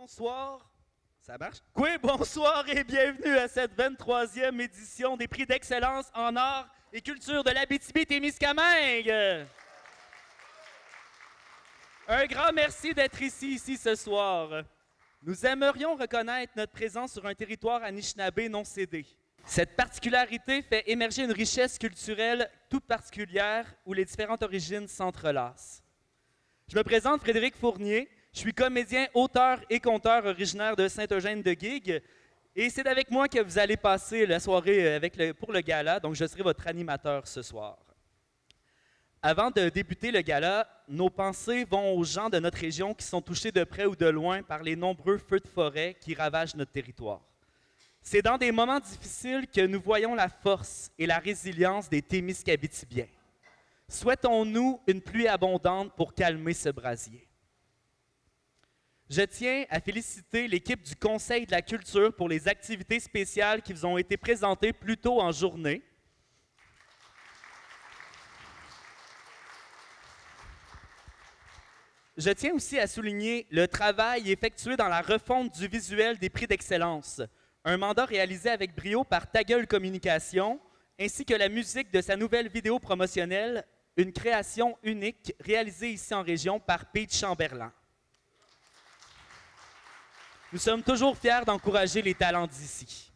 Bonsoir. Ça marche? Oui, bonsoir et bienvenue à cette 23e édition des prix d'excellence en arts et culture de l'Abitibi-Témiscamingue. Un grand merci d'être ici ce soir. Nous aimerions reconnaître notre présence sur un territoire anishinabé non cédé. Cette particularité fait émerger une richesse culturelle toute particulière où les différentes origines s'entrelacent. Je me présente Frédéric Fournier. Je suis comédien, auteur et conteur originaire de Saint-Eugène-de-Guigues. Et c'est avec moi que vous allez passer la soirée pour le gala. Donc, je serai votre animateur ce soir. Avant de débuter le gala, nos pensées vont aux gens de notre région qui sont touchés de près ou de loin par les nombreux feux de forêt qui ravagent notre territoire. C'est dans des moments difficiles que nous voyons la force et la résilience des Témiscabitibiens. Souhaitons-nous une pluie abondante pour calmer ce brasier. Je tiens à féliciter l'équipe du Conseil de la culture pour les activités spéciales qui vous ont été présentées plus tôt en journée. Je tiens aussi à souligner le travail effectué dans la refonte du visuel des prix d'excellence, un mandat réalisé avec brio par Ta Gueule Communication, ainsi que la musique de sa nouvelle vidéo promotionnelle, une création unique réalisée ici en région par Pete Chamberlain. Nous sommes toujours fiers d'encourager les talents d'ici.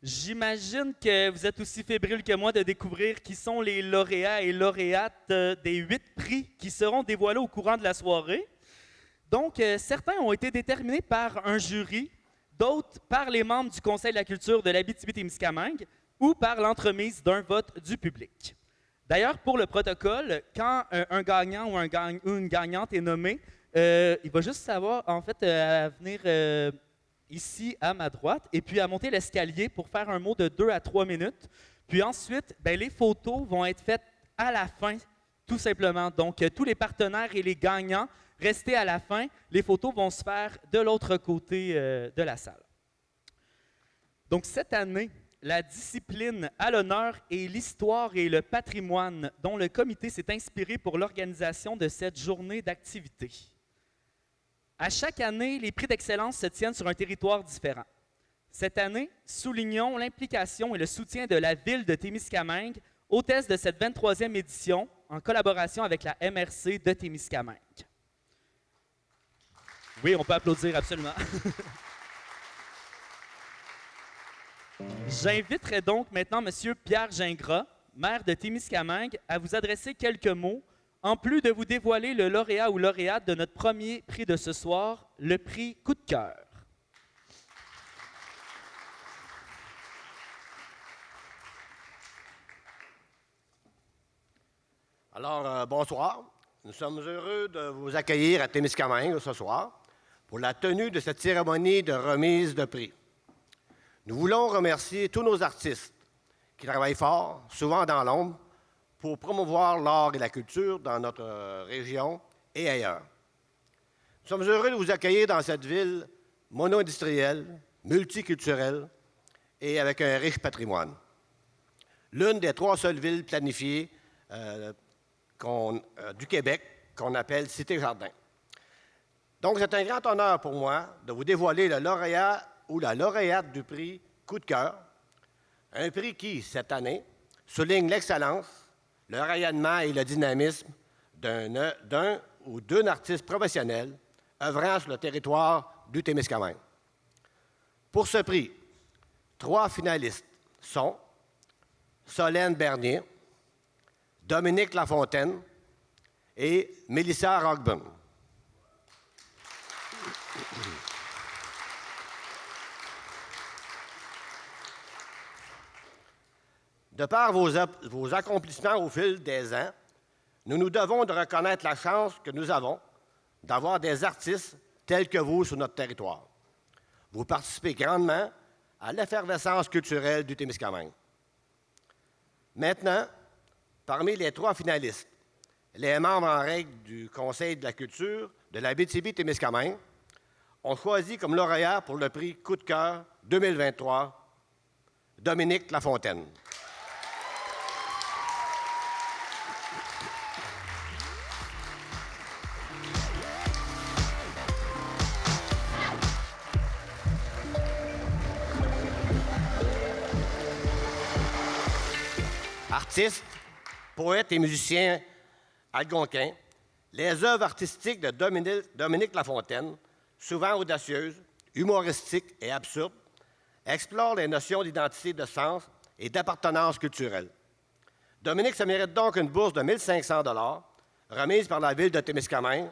J'imagine que vous êtes aussi fébriles que moi de découvrir qui sont les lauréats et lauréates des 8 prix qui seront dévoilés au courant de la soirée. Donc, certains ont été déterminés par un jury, d'autres par les membres du Conseil de la culture de l'Abitibi-Témiscamingue ou par l'entremise d'un vote du public. D'ailleurs, pour le protocole, quand un gagnant ou une gagnante est nommé, il va juste savoir, en fait, à venir ici à ma droite et puis à monter l'escalier pour faire un mot de 2 à 3 minutes. Puis ensuite, les photos vont être faites à la fin, tout simplement. Donc, tous les partenaires et les gagnants, restez à la fin. Les photos vont se faire de l'autre côté de la salle. Donc, cette année, la discipline à l'honneur est l'histoire et le patrimoine dont le comité s'est inspiré pour l'organisation de cette journée d'activité. À chaque année, les prix d'excellence se tiennent sur un territoire différent. Cette année, soulignons l'implication et le soutien de la ville de Témiscamingue, hôtesse de cette 23e édition, en collaboration avec la MRC de Témiscamingue. Oui, on peut applaudir, absolument. J'inviterai donc maintenant M. Pierre Gingras, maire de Témiscamingue, à vous adresser quelques mots, en plus de vous dévoiler le lauréat ou lauréate de notre premier prix de ce soir, le prix Coup de cœur. Alors, bonsoir. Nous sommes heureux de vous accueillir à Témiscamingue ce soir pour la tenue de cette cérémonie de remise de prix. Nous voulons remercier tous nos artistes qui travaillent fort, souvent dans l'ombre, pour promouvoir l'art et la culture dans notre région et ailleurs. Nous sommes heureux de vous accueillir dans cette ville mono-industrielle, multiculturelle et avec un riche patrimoine. L'une des 3 seules villes planifiées du Québec qu'on appelle Cité-Jardin. Donc, c'est un grand honneur pour moi de vous dévoiler le lauréat ou la lauréate du prix Coup de cœur, un prix qui, cette année, souligne l'excellence, le rayonnement et le dynamisme d'un ou d'une artiste professionnelle œuvrant sur le territoire du Témiscamingue. Pour ce prix, 3 finalistes sont Solène Bernier, Dominique Lafontaine et Mélissa Rockburn. De par vos accomplissements au fil des ans, nous nous devons de reconnaître la chance que nous avons d'avoir des artistes tels que vous sur notre territoire. Vous participez grandement à l'effervescence culturelle du Témiscamingue. Maintenant, parmi les 3 finalistes, les membres en règle du Conseil de la culture de l'Abitibi-Témiscamingue ont choisi comme lauréat pour le prix Coup de cœur 2023 Dominique Lafontaine. artiste, poète et musicien algonquin, les œuvres artistiques de Dominique Lafontaine, souvent audacieuses, humoristiques et absurdes, explorent les notions d'identité, de sens et d'appartenance culturelle. Dominique se mérite donc une bourse de 1 500 $ remise par la Ville de Témiscamingue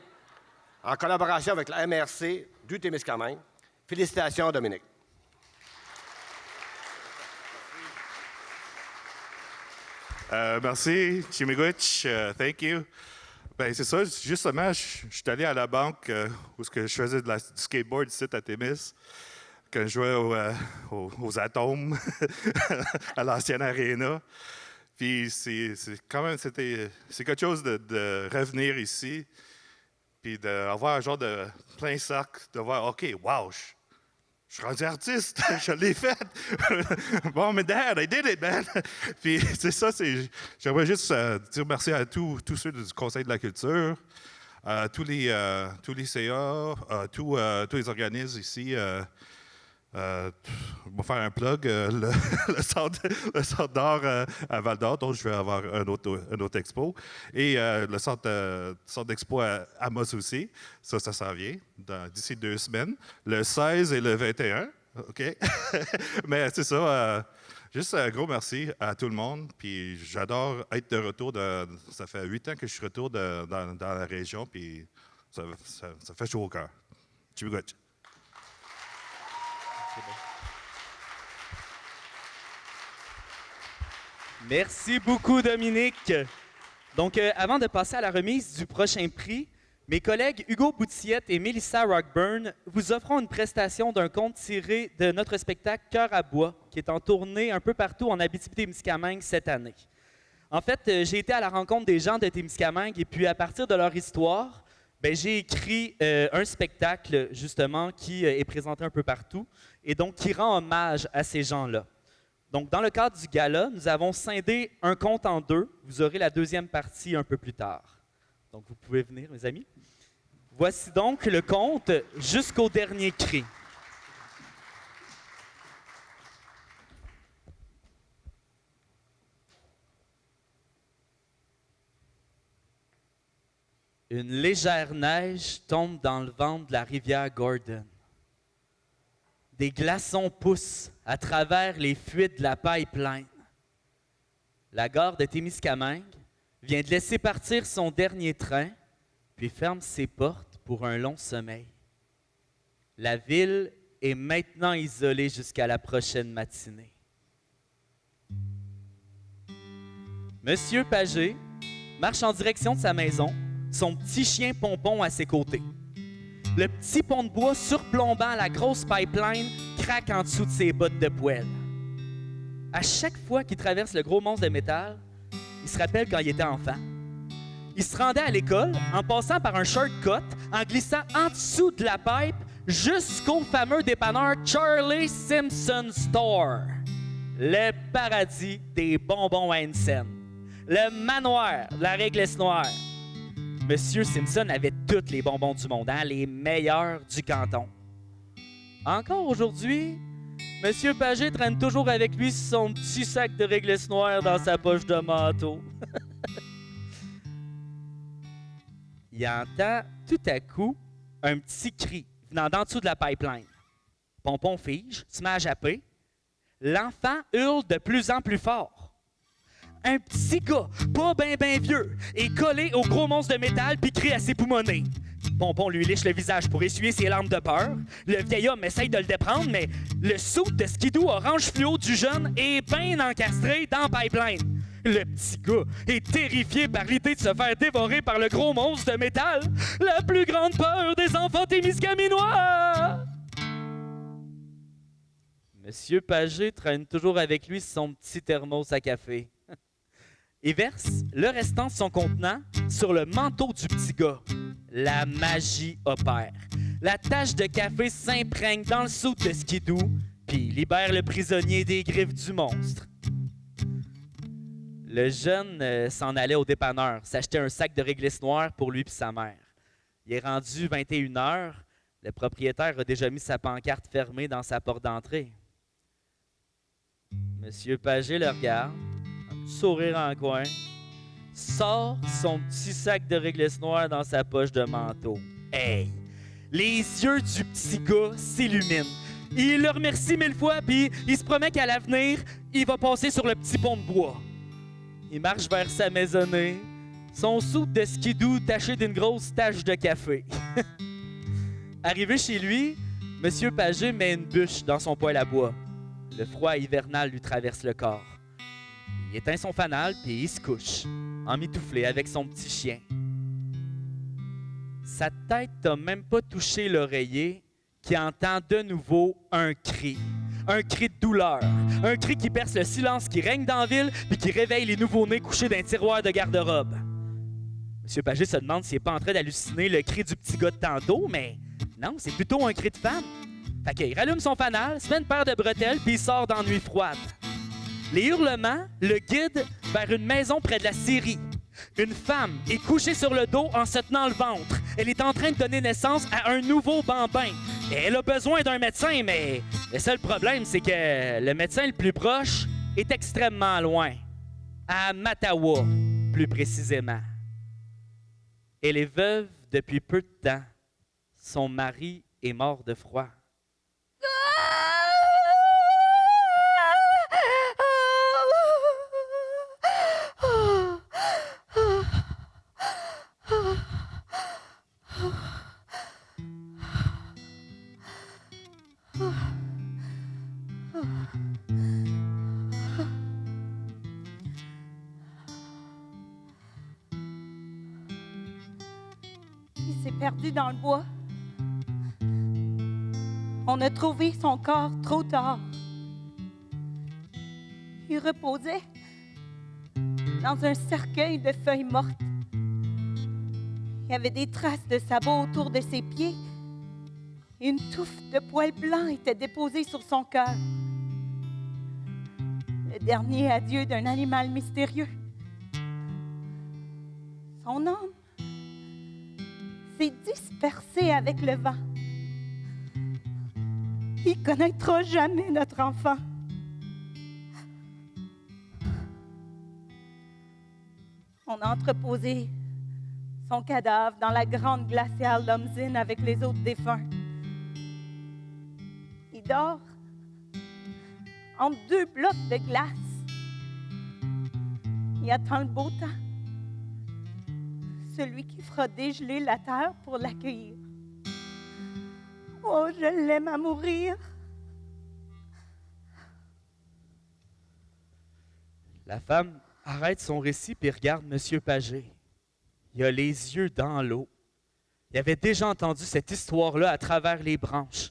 en collaboration avec la MRC du Témiscamingue. Félicitations, Dominique. Merci, Chimigwich. Thank you. Ben, c'est ça, justement, je suis allé à la banque où je faisais du skateboard ici à Témis, quand je jouais aux Atomes, à l'ancienne Arena. Puis c'est quelque chose de revenir ici, puis d'avoir un genre de plein sac, de voir, OK, wow, je suis rendu artiste, je l'ai fait. Bon, mais Dad, I did it, man. Puis c'est ça, j'aimerais juste dire merci à tous ceux du Conseil de la culture, tous les CA, tous les organismes ici. Je vais faire un plug, le centre d'art à Val-d'Or, dont je vais avoir un autre expo, et le centre d'expo à Amos aussi. Ça s'en vient d'ici 2 semaines, le 16 et le 21. OK? Mais c'est ça. Juste un gros merci à tout le monde. Puis j'adore être de retour. Ça fait 8 ans que je suis retour dans la région, puis ça fait chaud au cœur. Chibougoch. Merci beaucoup, Dominique. Donc, avant de passer à la remise du prochain prix, mes collègues Hugo Boutillette et Mélissa Rockburn vous offront une prestation d'un conte tiré de notre spectacle Cœur à bois, qui est en tournée un peu partout en Abitibi-Témiscamingue cette année. En fait, j'ai été à la rencontre des gens de Témiscamingue et puis à partir de leur histoire, j'ai écrit un spectacle justement qui est présenté un peu partout et donc qui rend hommage à ces gens-là. Donc, dans le cadre du gala, nous avons scindé un conte en 2. Vous aurez la deuxième partie un peu plus tard. Donc, vous pouvez venir, mes amis. Voici donc le conte Jusqu'au dernier cri. Une légère neige tombe dans le ventre de la rivière Gordon. Des glaçons poussent à travers les fuites de la pipeline. La gare de Témiscamingue vient de laisser partir son dernier train, puis ferme ses portes pour un long sommeil. La ville est maintenant isolée jusqu'à la prochaine matinée. Monsieur Pagé marche en direction de sa maison, son petit chien Pompon à ses côtés. Le petit pont de bois surplombant la grosse pipeline craque en dessous de ses bottes de poêle. À chaque fois qu'il traverse le gros monstre de métal, il se rappelle quand il était enfant. Il se rendait à l'école en passant par un shortcut, en glissant en dessous de la pipe jusqu'au fameux dépanneur Charlie Simpson Store. Le paradis des bonbons à une scène. Le manoir de la réglisse noire. Monsieur Simpson avait tous les bonbons du monde, les meilleurs du canton. Encore aujourd'hui, Monsieur Pagé traîne toujours avec lui son petit sac de réglisse noire dans sa poche de manteau. Il entend tout à coup un petit cri venant d'en dessous de la pipeline. Pompon fige, se met à japper. L'enfant hurle de plus en plus fort. Un petit gars, pas ben vieux, est collé au gros monstre de métal puis crie à ses poumonnées. Pompon lui liche le visage pour essuyer ses larmes de peur. Le vieil homme essaye de le déprendre, mais le suit de skidoo orange fluo du jeune est bien encastré dans le pipeline. Le petit gars est terrifié par l'idée de se faire dévorer par le gros monstre de métal, la plus grande peur des enfants témiscaminois! Monsieur Pagé traîne toujours avec lui son petit thermos à café. Il verse le restant de son contenant sur le manteau du petit gars. La magie opère. La tache de café s'imprègne dans le seau de skidoo, puis libère le prisonnier des griffes du monstre. Le jeune s'en allait au dépanneur, s'acheter un sac de réglisse noire pour lui et sa mère. Il est rendu 21h. Le propriétaire a déjà mis sa pancarte fermée dans sa porte d'entrée. Monsieur Pagé le regarde, un sourire en coin, sort son petit sac de réglisse noire dans sa poche de manteau. Hey! Les yeux du petit gars s'illuminent. Il le remercie 1000 fois, puis il se promet qu'à l'avenir, il va passer sur le petit pont de bois. Il marche vers sa maisonnée, son soude de skidoo taché d'une grosse tache de café. Arrivé chez lui, M. Pagé met une bûche dans son poêle à bois. Le froid hivernal lui traverse le corps. Il éteint son fanal, puis il se couche, emmitouflé avec son petit chien. Sa tête n'a même pas touché l'oreiller qui entend de nouveau un cri de douleur, un cri qui perce le silence qui règne dans la ville puis qui réveille les nouveau-nés couchés d'un tiroir de garde-robe. M. Pagé se demande s'il n'est pas en train d'halluciner le cri du petit gars de tantôt, mais non, c'est plutôt un cri de femme. Fait qu'il rallume son fanal, se met une paire de bretelles puis il sort dans la nuit froide. Les hurlements le guident vers une maison près de la scierie. Une femme est couchée sur le dos en se tenant le ventre. Elle est en train de donner naissance à un nouveau bambin. Et elle a besoin d'un médecin, mais le seul problème, c'est que le médecin le plus proche est extrêmement loin. À Mattawa, plus précisément. Elle est veuve depuis peu de temps. Son mari est mort de froid. Il s'est perdu dans le bois. On a trouvé son corps trop tard. Il reposait dans un cercueil de feuilles mortes. Il y avait des traces de sabots autour de ses pieds. Une touffe de poils blancs était déposée sur son cœur. Le dernier adieu d'un animal mystérieux. Son âme s'est dispersée avec le vent. Il ne connaîtra jamais notre enfant. On a entreposé son cadavre dans la grande glaciale Lomzin avec les autres défunts. Il dort entre 2 blocs de glace. Il attend le beau temps. Celui qui fera dégeler la terre pour l'accueillir. Oh, je l'aime à mourir. La femme arrête son récit puis regarde M. Pagé. Il a les yeux dans l'eau. Il avait déjà entendu cette histoire-là à travers les branches.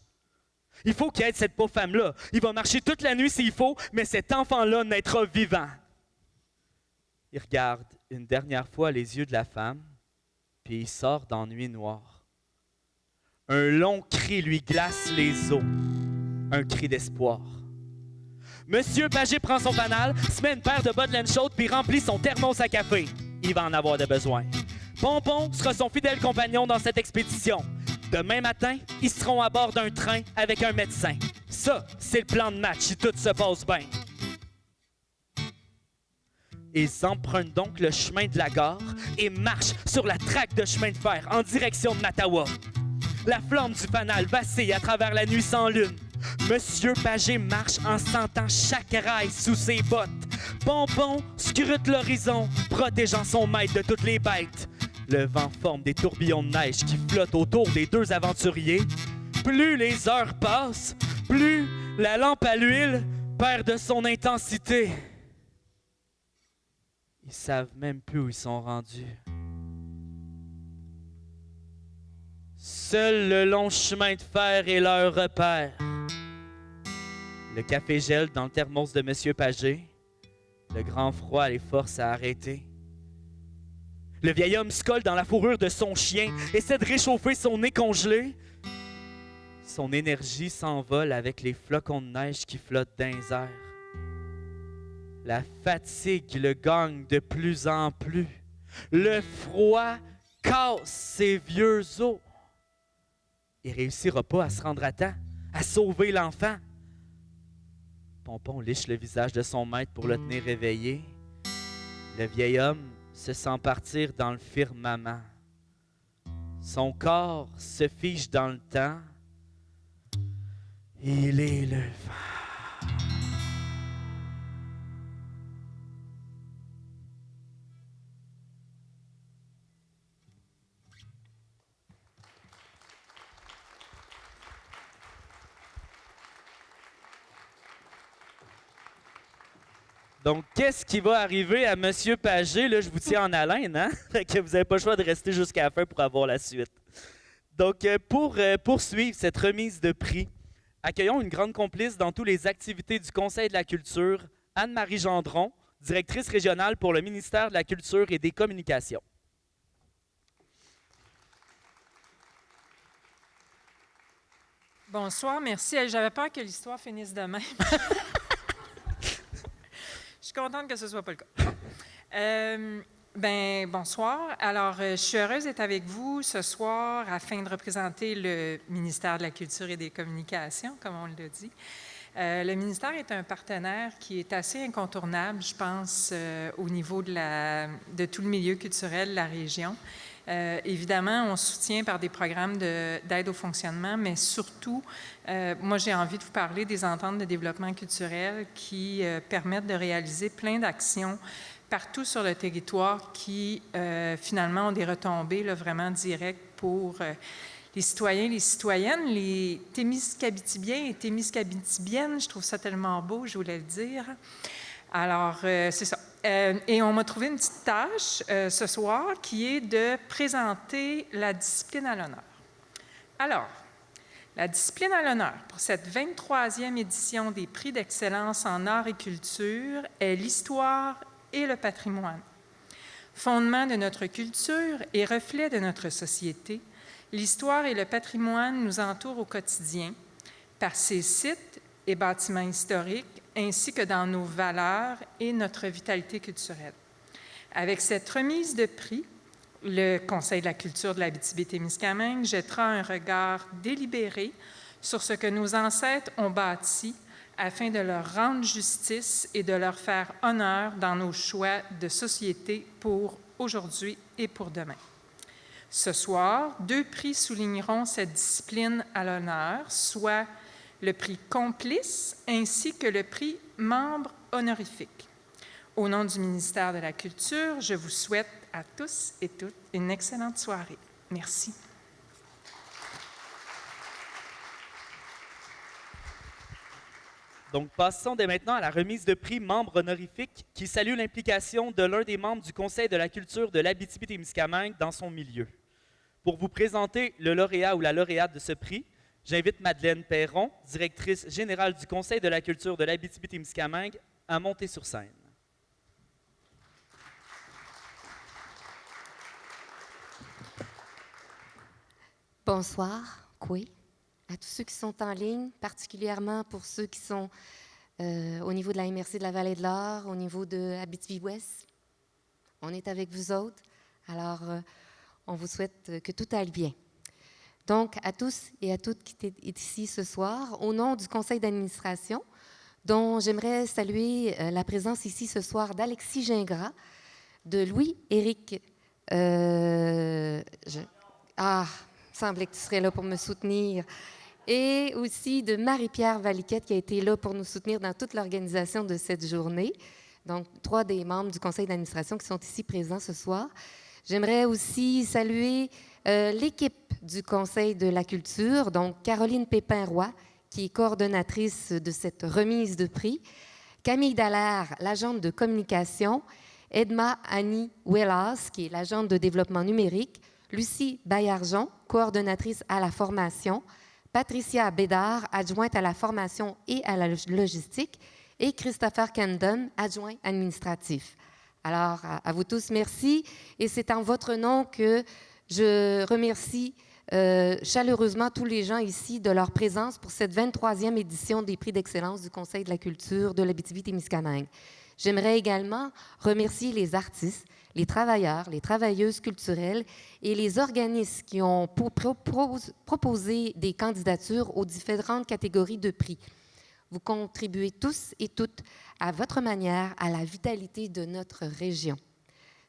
Il faut qu'il aide cette pauvre femme-là. Il va marcher toute la nuit s'il faut, mais cet enfant-là naîtra vivant. Il regarde une dernière fois les yeux de la femme, puis il sort dans nuit noire. Un long cri lui glace les os. Un cri d'espoir. Monsieur Pagé prend son fanal, se met une paire de bottes de laine chaude puis remplit son thermos à café. Il va en avoir de besoin. Pompon sera son fidèle compagnon dans cette expédition. Demain matin, ils seront à bord d'un train avec un médecin. Ça, c'est le plan de match si tout se passe bien. Ils empruntent donc le chemin de la gare et marchent sur la traque de chemin de fer en direction de Mattawa. La flamme du fanal vacille à travers la nuit sans lune. Monsieur Pagé marche en sentant chaque rail sous ses bottes. Pompon scrute l'horizon, protégeant son maître de toutes les bêtes. Le vent forme des tourbillons de neige qui flottent autour des deux aventuriers. Plus les heures passent, plus la lampe à l'huile perd de son intensité. Ils savent même plus où ils sont rendus. Seul le long chemin de fer est leur repère. Le café gèle dans le thermos de M. Pagé. Le grand froid les force à arrêter. Le vieil homme se colle dans la fourrure de son chien, essaie de réchauffer son nez congelé. Son énergie s'envole avec les flocons de neige qui flottent dans les airs. La fatigue le gagne de plus en plus. Le froid casse ses vieux os. Il ne réussira pas à se rendre à temps, à sauver l'enfant. Pompon liche le visage de son maître pour le tenir éveillé. Le vieil homme se sent partir dans le firmament. Son corps se fige dans le temps. Il est le vent. Donc, qu'est-ce qui va arriver à M. Pagé? Là, je vous tiens en haleine, hein? Fait que vous n'avez pas le choix de rester jusqu'à la fin pour avoir la suite. Donc, pour poursuivre cette remise de prix, accueillons une grande complice dans toutes les activités du Conseil de la culture, Anne-Marie Gendron, directrice régionale pour le ministère de la Culture et des Communications. Bonsoir, merci. J'avais peur que l'histoire finisse demain. Je suis contente que ce ne soit pas le cas. Bonsoir. Alors, je suis heureuse d'être avec vous ce soir afin de représenter le ministère de la Culture et des Communications, comme on l'a dit. Le ministère est un partenaire qui est assez incontournable, je pense, au niveau de tout le milieu culturel de la région. Évidemment, on soutient par des programmes d'aide au fonctionnement, mais surtout, moi, j'ai envie de vous parler des ententes de développement culturel qui permettent de réaliser plein d'actions partout sur le territoire qui, finalement, ont des retombées là, vraiment directes pour les citoyens, les citoyennes, les Témiscabitibiens et Témiscabitibiennes. Je trouve ça tellement beau, je voulais le dire. Alors, c'est ça. Et on m'a trouvé une petite tâche ce soir qui est de présenter la discipline à l'honneur. Alors, la discipline à l'honneur pour cette 23e édition des prix d'excellence en art et culture est l'histoire et le patrimoine. Fondement de notre culture et reflet de notre société, l'histoire et le patrimoine nous entourent au quotidien par ses sites et bâtiments historiques, ainsi que dans nos valeurs et notre vitalité culturelle. Avec cette remise de prix, le Conseil de la culture de l'Abitibi-Témiscamingue jettera un regard délibéré sur ce que nos ancêtres ont bâti afin de leur rendre justice et de leur faire honneur dans nos choix de société pour aujourd'hui et pour demain. Ce soir, 2 prix souligneront cette discipline à l'honneur, soit le prix complice ainsi que le prix membre honorifique. Au nom du ministère de la Culture, je vous souhaite à tous et toutes une excellente soirée. Merci. Donc, passons dès maintenant à la remise de prix membre honorifique qui salue l'implication de l'un des membres du Conseil de la culture de l'Abitibi-Témiscamingue dans son milieu. Pour vous présenter le lauréat ou la lauréate de ce prix, j'invite Madeleine Perron, directrice générale du Conseil de la culture de l'Abitibi-Témiscamingue, à monter sur scène. Bonsoir, Koué, à tous ceux qui sont en ligne, particulièrement pour ceux qui sont au niveau de la MRC de la Vallée de l'Or, au niveau de Abitibi-Ouest. On est avec vous autres, alors on vous souhaite que tout aille bien. Donc, à tous et à toutes qui êtes ici ce soir, au nom du conseil d'administration, dont j'aimerais saluer la présence ici ce soir d'Alexis Gingras, de Louis-Éric... Il semblait que tu serais là pour me soutenir. Et aussi de Marie-Pierre Valiquette qui a été là pour nous soutenir dans toute l'organisation de cette journée. Donc, 3 des membres du conseil d'administration qui sont ici présents ce soir. J'aimerais aussi saluer l'équipe du Conseil de la culture, donc Caroline Pépin-Roy, qui est coordonnatrice de cette remise de prix, Camille Dallaire, l'agente de communication, Edma Annie Wellas, qui est l'agente de développement numérique, Lucie Baillargeon, coordonnatrice à la formation, Patricia Bédard, adjointe à la formation et à la logistique, et Christopher Camden, adjoint administratif. Alors, à vous tous, merci. Et c'est en votre nom que je remercie chaleureusement tous les gens ici de leur présence pour cette 23e édition des prix d'excellence du Conseil de la culture de l'Abitibi-Témiscamingue. J'aimerais également remercier les artistes, les travailleurs, les travailleuses culturelles et les organismes qui ont proposé des candidatures aux différentes catégories de prix. Vous contribuez tous et toutes à votre manière à la vitalité de notre région.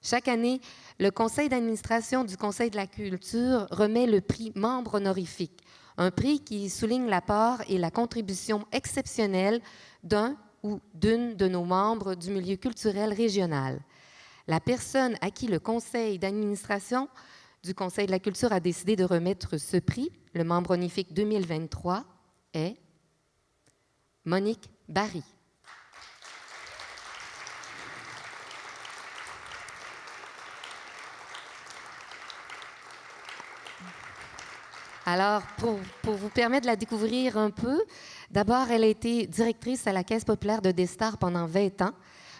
Chaque année, le conseil d'administration du Conseil de la culture remet le prix membre honorifique, un prix qui souligne l'apport et la contribution exceptionnelle d'un ou d'une de nos membres du milieu culturel régional. La personne à qui le conseil d'administration du Conseil de la culture a décidé de remettre ce prix, le membre honorifique 2023, est Monique Barry. Alors, pour vous permettre de la découvrir un peu, d'abord, elle a été directrice à la Caisse populaire de Destar pendant 20 ans.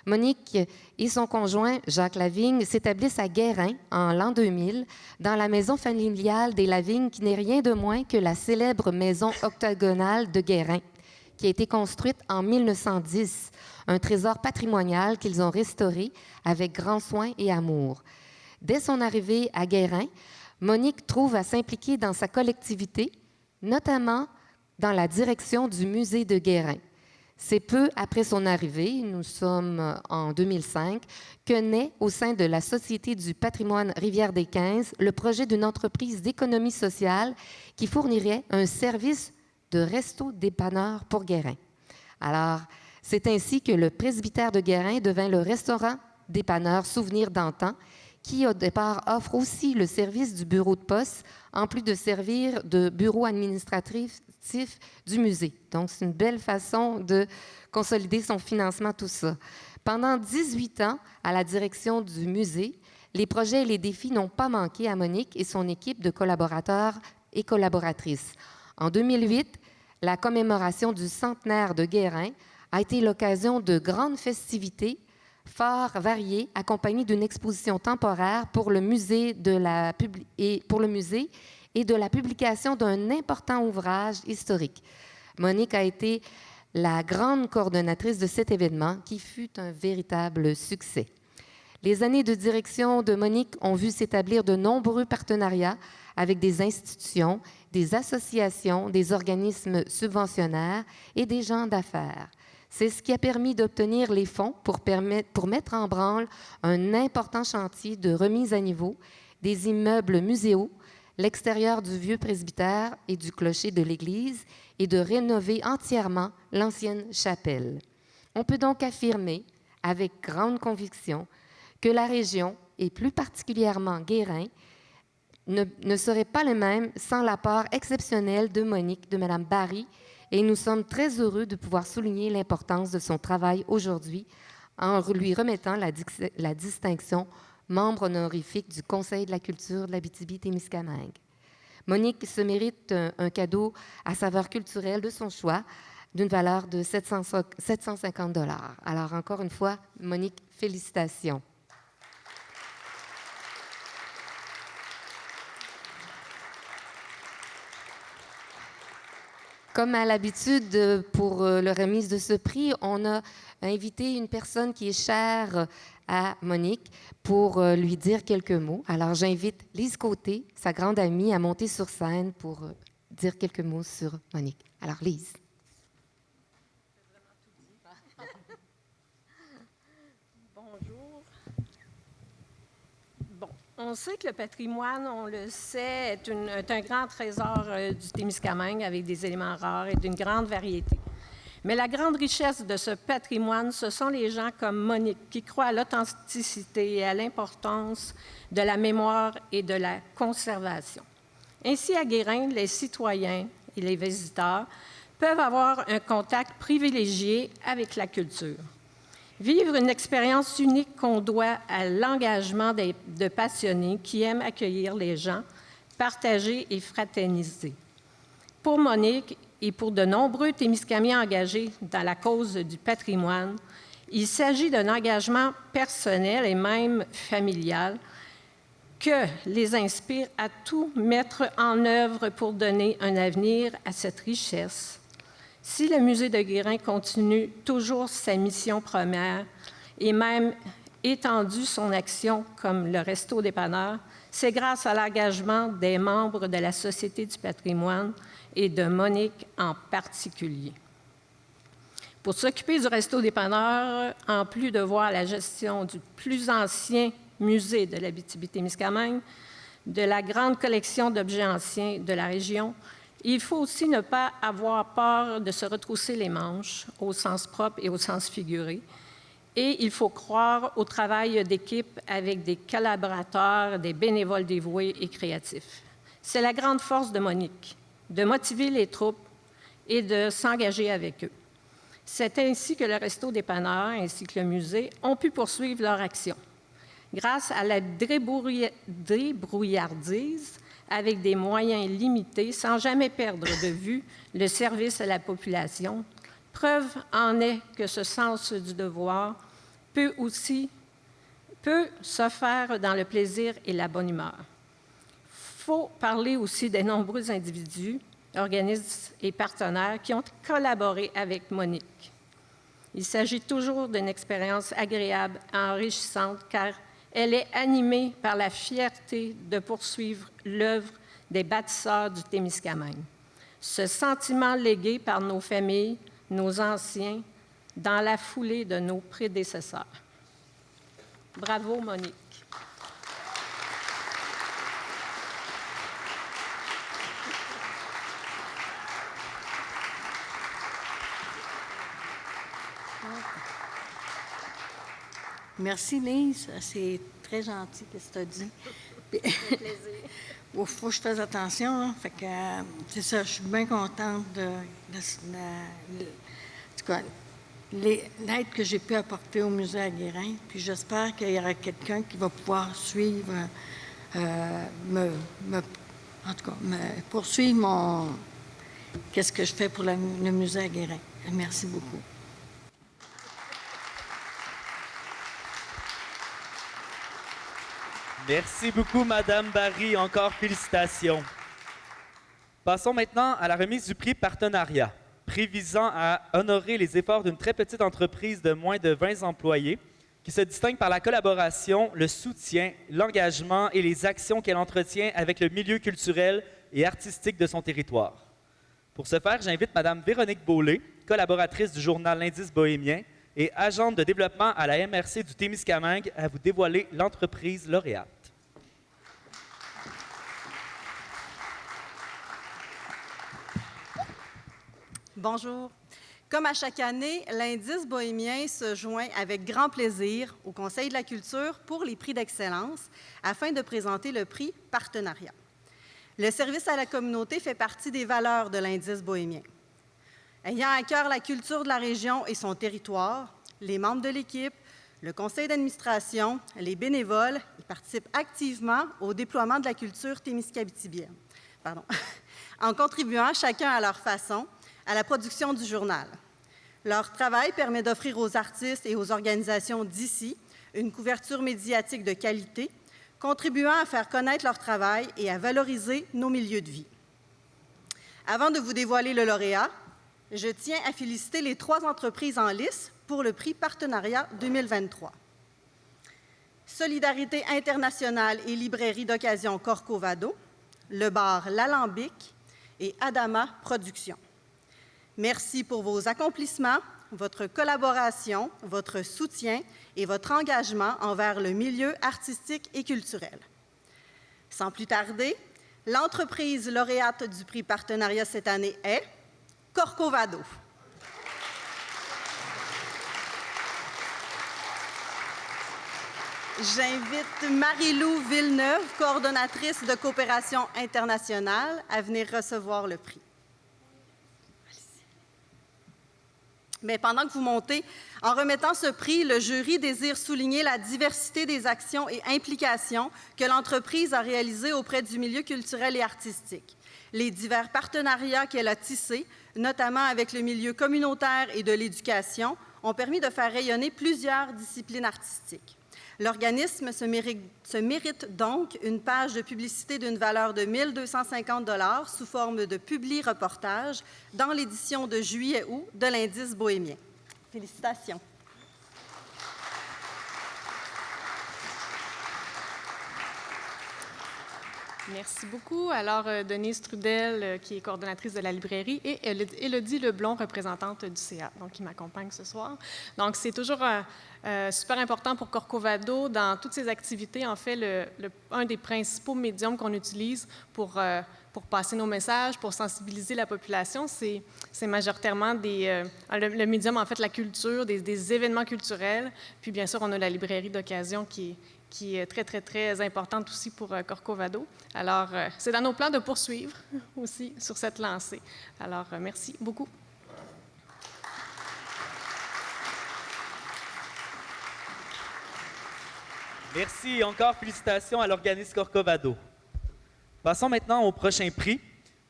Monique et son conjoint, Jacques Lavigne, s'établissent à Guérin en l'an 2000, dans la maison familiale des Lavigne, qui n'est rien de moins que la célèbre maison octogonale de Guérin, qui a été construite en 1910, un trésor patrimonial qu'ils ont restauré avec grand soin et amour. Dès son arrivée à Guérin, Monique trouve à s'impliquer dans sa collectivité, notamment dans la direction du musée de Guérin. C'est peu après son arrivée, nous sommes en 2005, que naît au sein de la Société du patrimoine Rivière-des-Quinze le projet d'une entreprise d'économie sociale qui fournirait un service de resto-dépanneur pour Guérin. Alors, c'est ainsi que le presbytère de Guérin devint le restaurant-dépanneur Souvenir d'antan, qui au départ offre aussi le service du bureau de poste, en plus de servir de bureau administratif du musée. Donc, c'est une belle façon de consolider son financement, tout ça. Pendant 18 ans, à la direction du musée, les projets et les défis n'ont pas manqué à Monique et son équipe de collaborateurs et collaboratrices. En 2008, la commémoration du centenaire de Guérin a été l'occasion de grandes festivités fort variées, accompagnées d'une exposition temporaire pour le musée et de la publication d'un important ouvrage historique. Monique a été la grande coordonnatrice de cet événement qui fut un véritable succès. Les années de direction de Monique ont vu s'établir de nombreux partenariats avec des institutions, des associations, des organismes subventionnaires et des gens d'affaires. C'est ce qui a permis d'obtenir les fonds pour mettre en branle un important chantier de remise à niveau des immeubles muséaux, l'extérieur du vieux presbytère et du clocher de l'église et de rénover entièrement l'ancienne chapelle. On peut donc affirmer, avec grande conviction, que la région, et plus particulièrement Guérin, ne serait pas le même sans l'apport exceptionnel de Monique, de Mme Barry, et nous sommes très heureux de pouvoir souligner l'importance de son travail aujourd'hui en lui remettant la distinction membre honorifique du Conseil de la culture de l'Abitibi-Témiscamingue. Monique se mérite un cadeau à saveur culturelle de son choix d'une valeur de 750 $. Alors, encore une fois, Monique, félicitations. Comme à l'habitude, pour la remise de ce prix, on a invité une personne qui est chère à Monique pour lui dire quelques mots. Alors, j'invite Lise Côté, sa grande amie, à monter sur scène pour dire quelques mots sur Monique. Alors, Lise. Bonjour. Bon, on sait que le patrimoine, on le sait, est un grand trésor du Témiscamingue avec des éléments rares et d'une grande variété. Mais la grande richesse de ce patrimoine, ce sont les gens comme Monique qui croient à l'authenticité et à l'importance de la mémoire et de la conservation. Ainsi, à Guérin, les citoyens et les visiteurs peuvent avoir un contact privilégié avec la culture. Vivre une expérience unique qu'on doit à l'engagement de passionnés qui aiment accueillir les gens, partager et fraterniser. Pour Monique et pour de nombreux Témiscamiens engagés dans la cause du patrimoine, il s'agit d'un engagement personnel et même familial que les inspire à tout mettre en œuvre pour donner un avenir à cette richesse. Si le musée de Guérin continue toujours sa mission première et même étendu son action comme le resto-dépanneur, c'est grâce à l'engagement des membres de la Société du patrimoine et de Monique en particulier. Pour s'occuper du resto-dépanneur, en plus de voir la gestion du plus ancien musée de l'Abitibi-Témiscamingue, de la grande collection d'objets anciens de la région, il faut aussi ne pas avoir peur de se retrousser les manches, au sens propre et au sens figuré. Et il faut croire au travail d'équipe avec des collaborateurs, des bénévoles dévoués et créatifs. C'est la grande force de Monique, de motiver les troupes et de s'engager avec eux. C'est ainsi que le Resto Dépanneur ainsi que le musée ont pu poursuivre leur action. Grâce à la débrouillardise, avec des moyens limités, sans jamais perdre de vue le service à la population, preuve en est que ce sens du devoir peut se faire dans le plaisir et la bonne humeur. Il faut parler aussi des nombreux individus, organismes et partenaires qui ont collaboré avec Monique. Il s'agit toujours d'une expérience agréable et enrichissante car elle est animée par la fierté de poursuivre l'œuvre des bâtisseurs du Témiscamingue. Ce sentiment légué par nos familles, nos anciens, dans la foulée de nos prédécesseurs. Bravo, Monique. Merci, Lise. C'est très gentil ce que tu as dit. Puis, il faut que je fasse attention. Là. Fait que, c'est ça, je suis bien contente de l'aide que j'ai pu apporter au musée à Guérin. Puis j'espère qu'il y aura quelqu'un qui va pouvoir suivre, poursuivre qu'est-ce que je fais pour le musée à Guérin. Merci beaucoup. Merci beaucoup, Madame Barry. Encore félicitations. Passons maintenant à la remise du prix Partenariat, prix visant à honorer les efforts d'une très petite entreprise de moins de 20 employés qui se distingue par la collaboration, le soutien, l'engagement et les actions qu'elle entretient avec le milieu culturel et artistique de son territoire. Pour ce faire, j'invite Madame Véronique Beaulé, collaboratrice du journal L'Indice bohémien et agente de développement à la MRC du Témiscamingue, à vous dévoiler l'entreprise lauréate. Bonjour. Comme à chaque année, l'Indice bohémien se joint avec grand plaisir au Conseil de la culture pour les prix d'excellence afin de présenter le prix Partenariat. Le service à la communauté fait partie des valeurs de l'Indice bohémien. Ayant à cœur la culture de la région et son territoire, les membres de l'équipe, le conseil d'administration, les bénévoles, ils participent activement au déploiement de la culture témiscabitibienne, en contribuant chacun à leur façon à la production du journal. Leur travail permet d'offrir aux artistes et aux organisations d'ici une couverture médiatique de qualité, contribuant à faire connaître leur travail et à valoriser nos milieux de vie. Avant de vous dévoiler le lauréat, je tiens à féliciter les 3 entreprises en lice pour le prix Partenariat 2023. Solidarité internationale et librairie d'occasion Corcovado, le bar L'Alambic et Adama Productions. Merci pour vos accomplissements, votre collaboration, votre soutien et votre engagement envers le milieu artistique et culturel. Sans plus tarder, l'entreprise lauréate du prix Partenariat cette année est Corcovado. J'invite Marie-Lou Villeneuve, coordonnatrice de coopération internationale, à venir recevoir le prix. Mais pendant que vous montez, en remettant ce prix, le jury désire souligner la diversité des actions et implications que l'entreprise a réalisées auprès du milieu culturel et artistique. Les divers partenariats qu'elle a tissés, notamment avec le milieu communautaire et de l'éducation, ont permis de faire rayonner plusieurs disciplines artistiques. L'organisme se mérite donc une page de publicité d'une valeur de 1 250 $ sous forme de publi-reportage dans l'édition de juillet-août de l'Indice bohémien. Félicitations. Merci beaucoup. Alors, Denise Trudel, qui est coordonnatrice de la librairie, et Élodie Leblond, représentante du CA, donc qui m'accompagne ce soir. Donc, c'est toujours super important pour Corcovado, dans toutes ses activités, en fait, un des principaux médiums qu'on utilise pour passer nos messages, pour sensibiliser la population, c'est majoritairement le médium, en fait, la culture, des événements culturels. Puis, bien sûr, on a la librairie d'occasion qui est très, très, très importante aussi pour Corcovado. Alors, c'est dans nos plans de poursuivre aussi sur cette lancée. Alors, merci beaucoup. Merci. Encore félicitations à l'organisme Corcovado. Passons maintenant au prochain prix.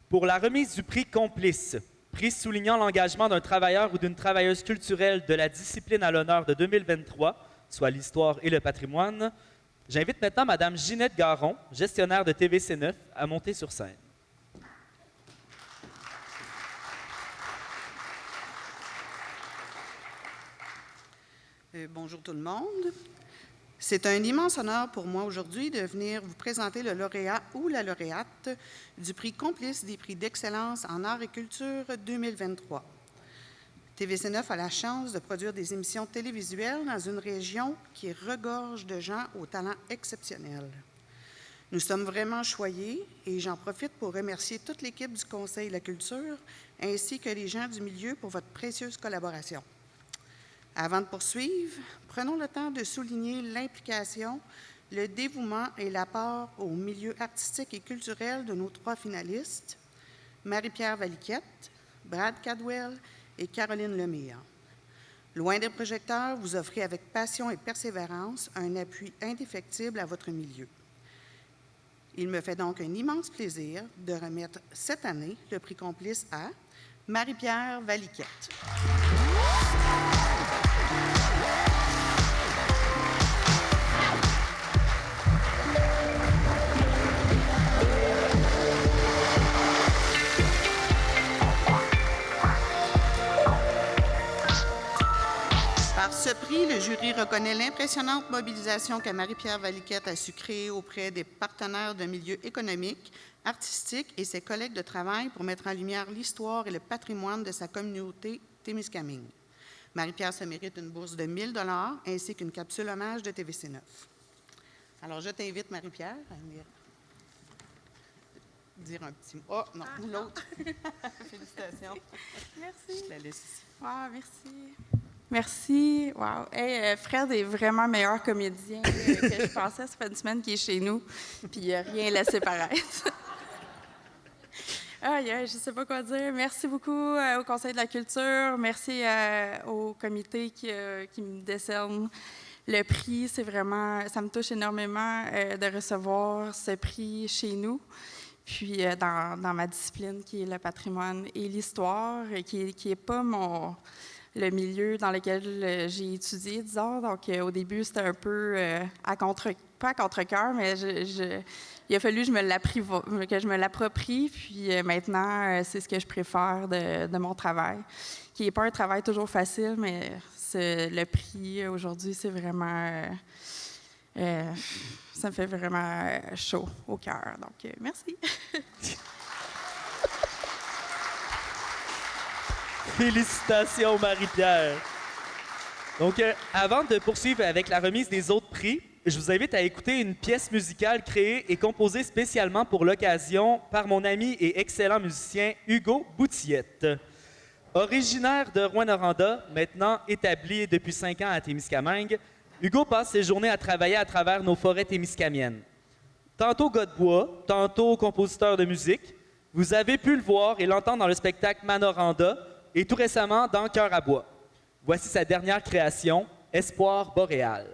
Pour la remise du prix Complice, prix soulignant l'engagement d'un travailleur ou d'une travailleuse culturelle de la discipline à l'honneur de 2023, soit l'histoire et le patrimoine, j'invite maintenant Mme Ginette Garon, gestionnaire de TVC9, à monter sur scène. Bonjour tout le monde. C'est un immense honneur pour moi aujourd'hui de venir vous présenter le lauréat ou la lauréate du prix Complice des prix d'excellence en art et culture 2023. TVC9 a la chance de produire des émissions télévisuelles dans une région qui regorge de gens aux talents exceptionnels. Nous sommes vraiment choyés et j'en profite pour remercier toute l'équipe du Conseil de la culture ainsi que les gens du milieu pour votre précieuse collaboration. Avant de poursuivre, prenons le temps de souligner l'implication, le dévouement et l'apport au milieu artistique et culturel de nos 3 finalistes, Marie-Pierre Valiquette, Brad Cadwell et Caroline Lemire. Loin des projecteurs, vous offrez avec passion et persévérance un appui indéfectible à votre milieu. Il me fait donc un immense plaisir de remettre cette année le prix Complice à Marie-Pierre Valiquette. Par ce prix, le jury reconnaît l'impressionnante mobilisation que Marie-Pierre Valiquette a su créer auprès des partenaires de milieu économique, artistique et ses collègues de travail pour mettre en lumière l'histoire et le patrimoine de sa communauté Témiscamingue. Marie-Pierre se mérite une bourse de 1 000 $ ainsi qu'une capsule hommage de TVC9. Alors, je t'invite, Marie-Pierre, à venir dire un petit mot. Oh, non, l'autre. Félicitations. Merci. Je la laisse ici. Wow, merci. Merci. Wow. Hey, Fred est vraiment meilleur comédien que je pensais. Ça fait une semaine qu'il est chez nous, puis il n'a rien laissé paraître. Je ne sais pas quoi dire. Merci beaucoup au Conseil de la culture. Merci au comité qui me décerne le prix. C'est vraiment, ça me touche énormément de recevoir ce prix chez nous. Puis dans ma discipline qui est le patrimoine et l'histoire, qui est pas le milieu dans lequel j'ai étudié, disons. Donc, au début, c'était un peu pas à contre-cœur, mais il a fallu que je me l'approprie. Puis maintenant, c'est ce que je préfère de mon travail, qui n'est pas un travail toujours facile, mais le prix aujourd'hui, c'est vraiment... ça me fait vraiment chaud au cœur. Donc, merci. Félicitations, Marie-Pierre. Donc, avant de poursuivre avec la remise des autres prix, je vous invite à écouter une pièce musicale créée et composée spécialement pour l'occasion par mon ami et excellent musicien Hugo Boutillette. Originaire de Rouyn-Noranda, maintenant établi depuis 5 ans à Témiscamingue, Hugo passe ses journées à travailler à travers nos forêts témiscamiennes. Tantôt gars de bois, tantôt compositeur de musique, vous avez pu le voir et l'entendre dans le spectacle Manoranda et tout récemment dans Cœur à bois. Voici sa dernière création, Espoir boréal.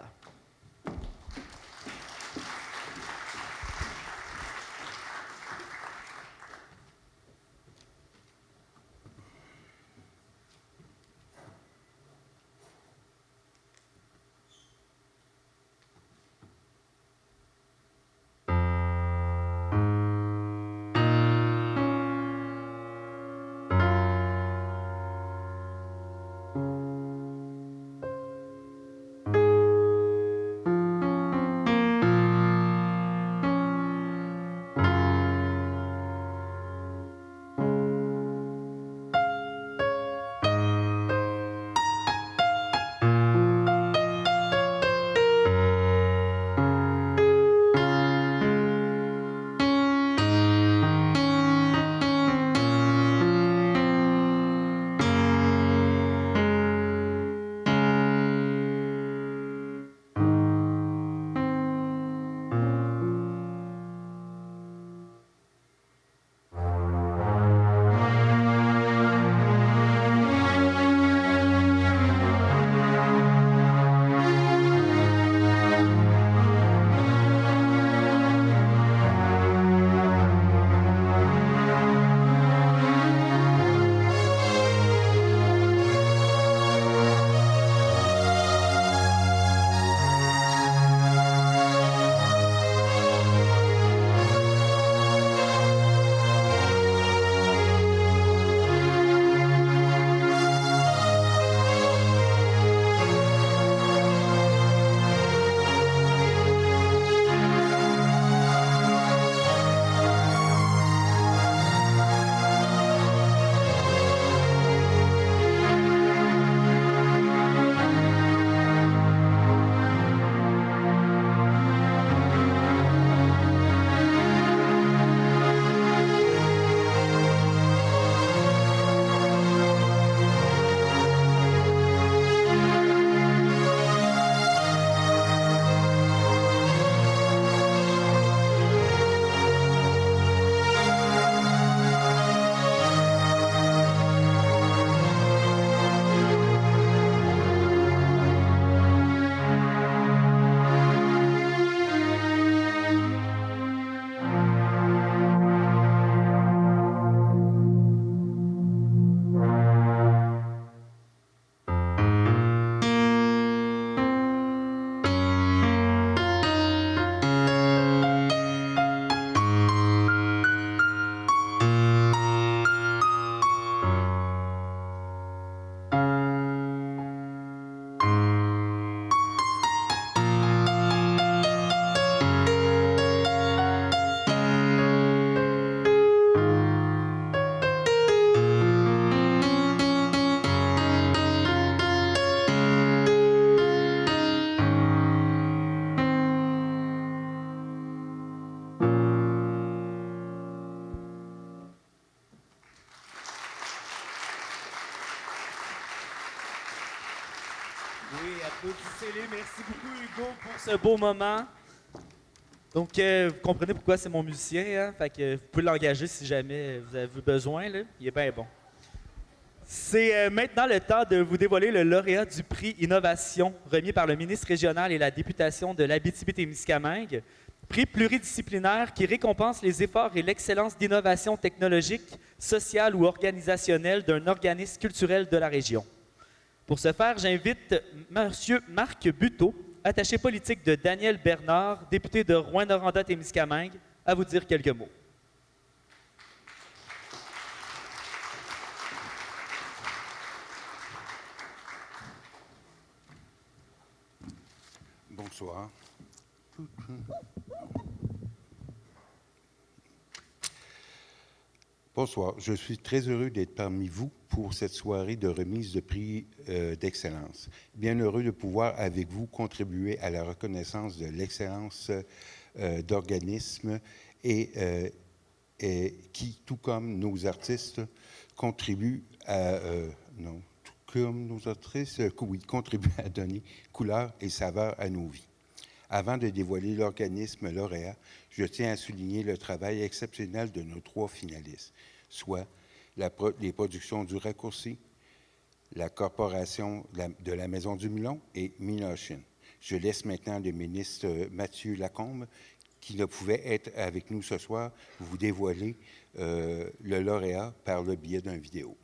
Applaudissez-les. Merci beaucoup, Hugo, pour ce beau moment. Donc, vous comprenez pourquoi c'est mon musicien, hein? Fait que vous pouvez l'engager si jamais vous avez besoin, là. Il est bien bon. C'est maintenant le temps de vous dévoiler le lauréat du prix Innovation, remis par le ministre régional et la députation de l'Abitibi-Témiscamingue. Prix pluridisciplinaire qui récompense les efforts et l'excellence d'innovation technologique, sociale ou organisationnelle d'un organisme culturel de la région. Pour ce faire, j'invite M. Marc Buteau, attaché politique de Daniel Bernard, député de Rouyn-Noranda-Témiscamingue, à vous dire quelques mots. Bonsoir. Bonsoir. Je suis très heureux d'être parmi vous pour cette soirée de remise de prix d'excellence. Bien heureux de pouvoir, avec vous, contribuer à la reconnaissance de l'excellence d'organismes et qui, tout comme nos artistes, contribuent à... contribuent à donner couleur et saveur à nos vies. Avant de dévoiler l'organisme lauréat, je tiens à souligner le travail exceptionnel de nos 3 finalistes, soit les productions du Raccourci, la Corporation de la Maison du Moulon et Minotion. Je laisse maintenant le ministre Mathieu Lacombe, qui ne pouvait être avec nous ce soir, vous dévoiler le lauréat par le biais d'une vidéo.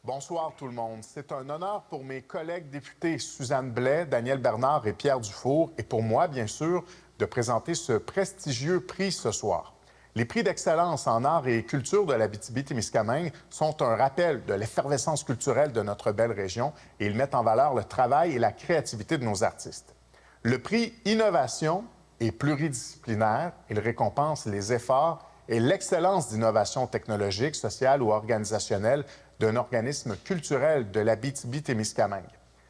Bonsoir tout le monde. C'est un honneur pour mes collègues députés Suzanne Blais, Daniel Bernard et Pierre Dufour, et pour moi, bien sûr, de présenter ce prestigieux prix ce soir. Les prix d'excellence en art et culture de l'Abitibi-Témiscamingue sont un rappel de l'effervescence culturelle de notre belle région et ils mettent en valeur le travail et la créativité de nos artistes. Le prix Innovation est pluridisciplinaire. Il récompense les efforts et l'excellence d'innovation technologique, sociale ou organisationnelle d'un organisme culturel de l'Abitibi-Témiscamingue.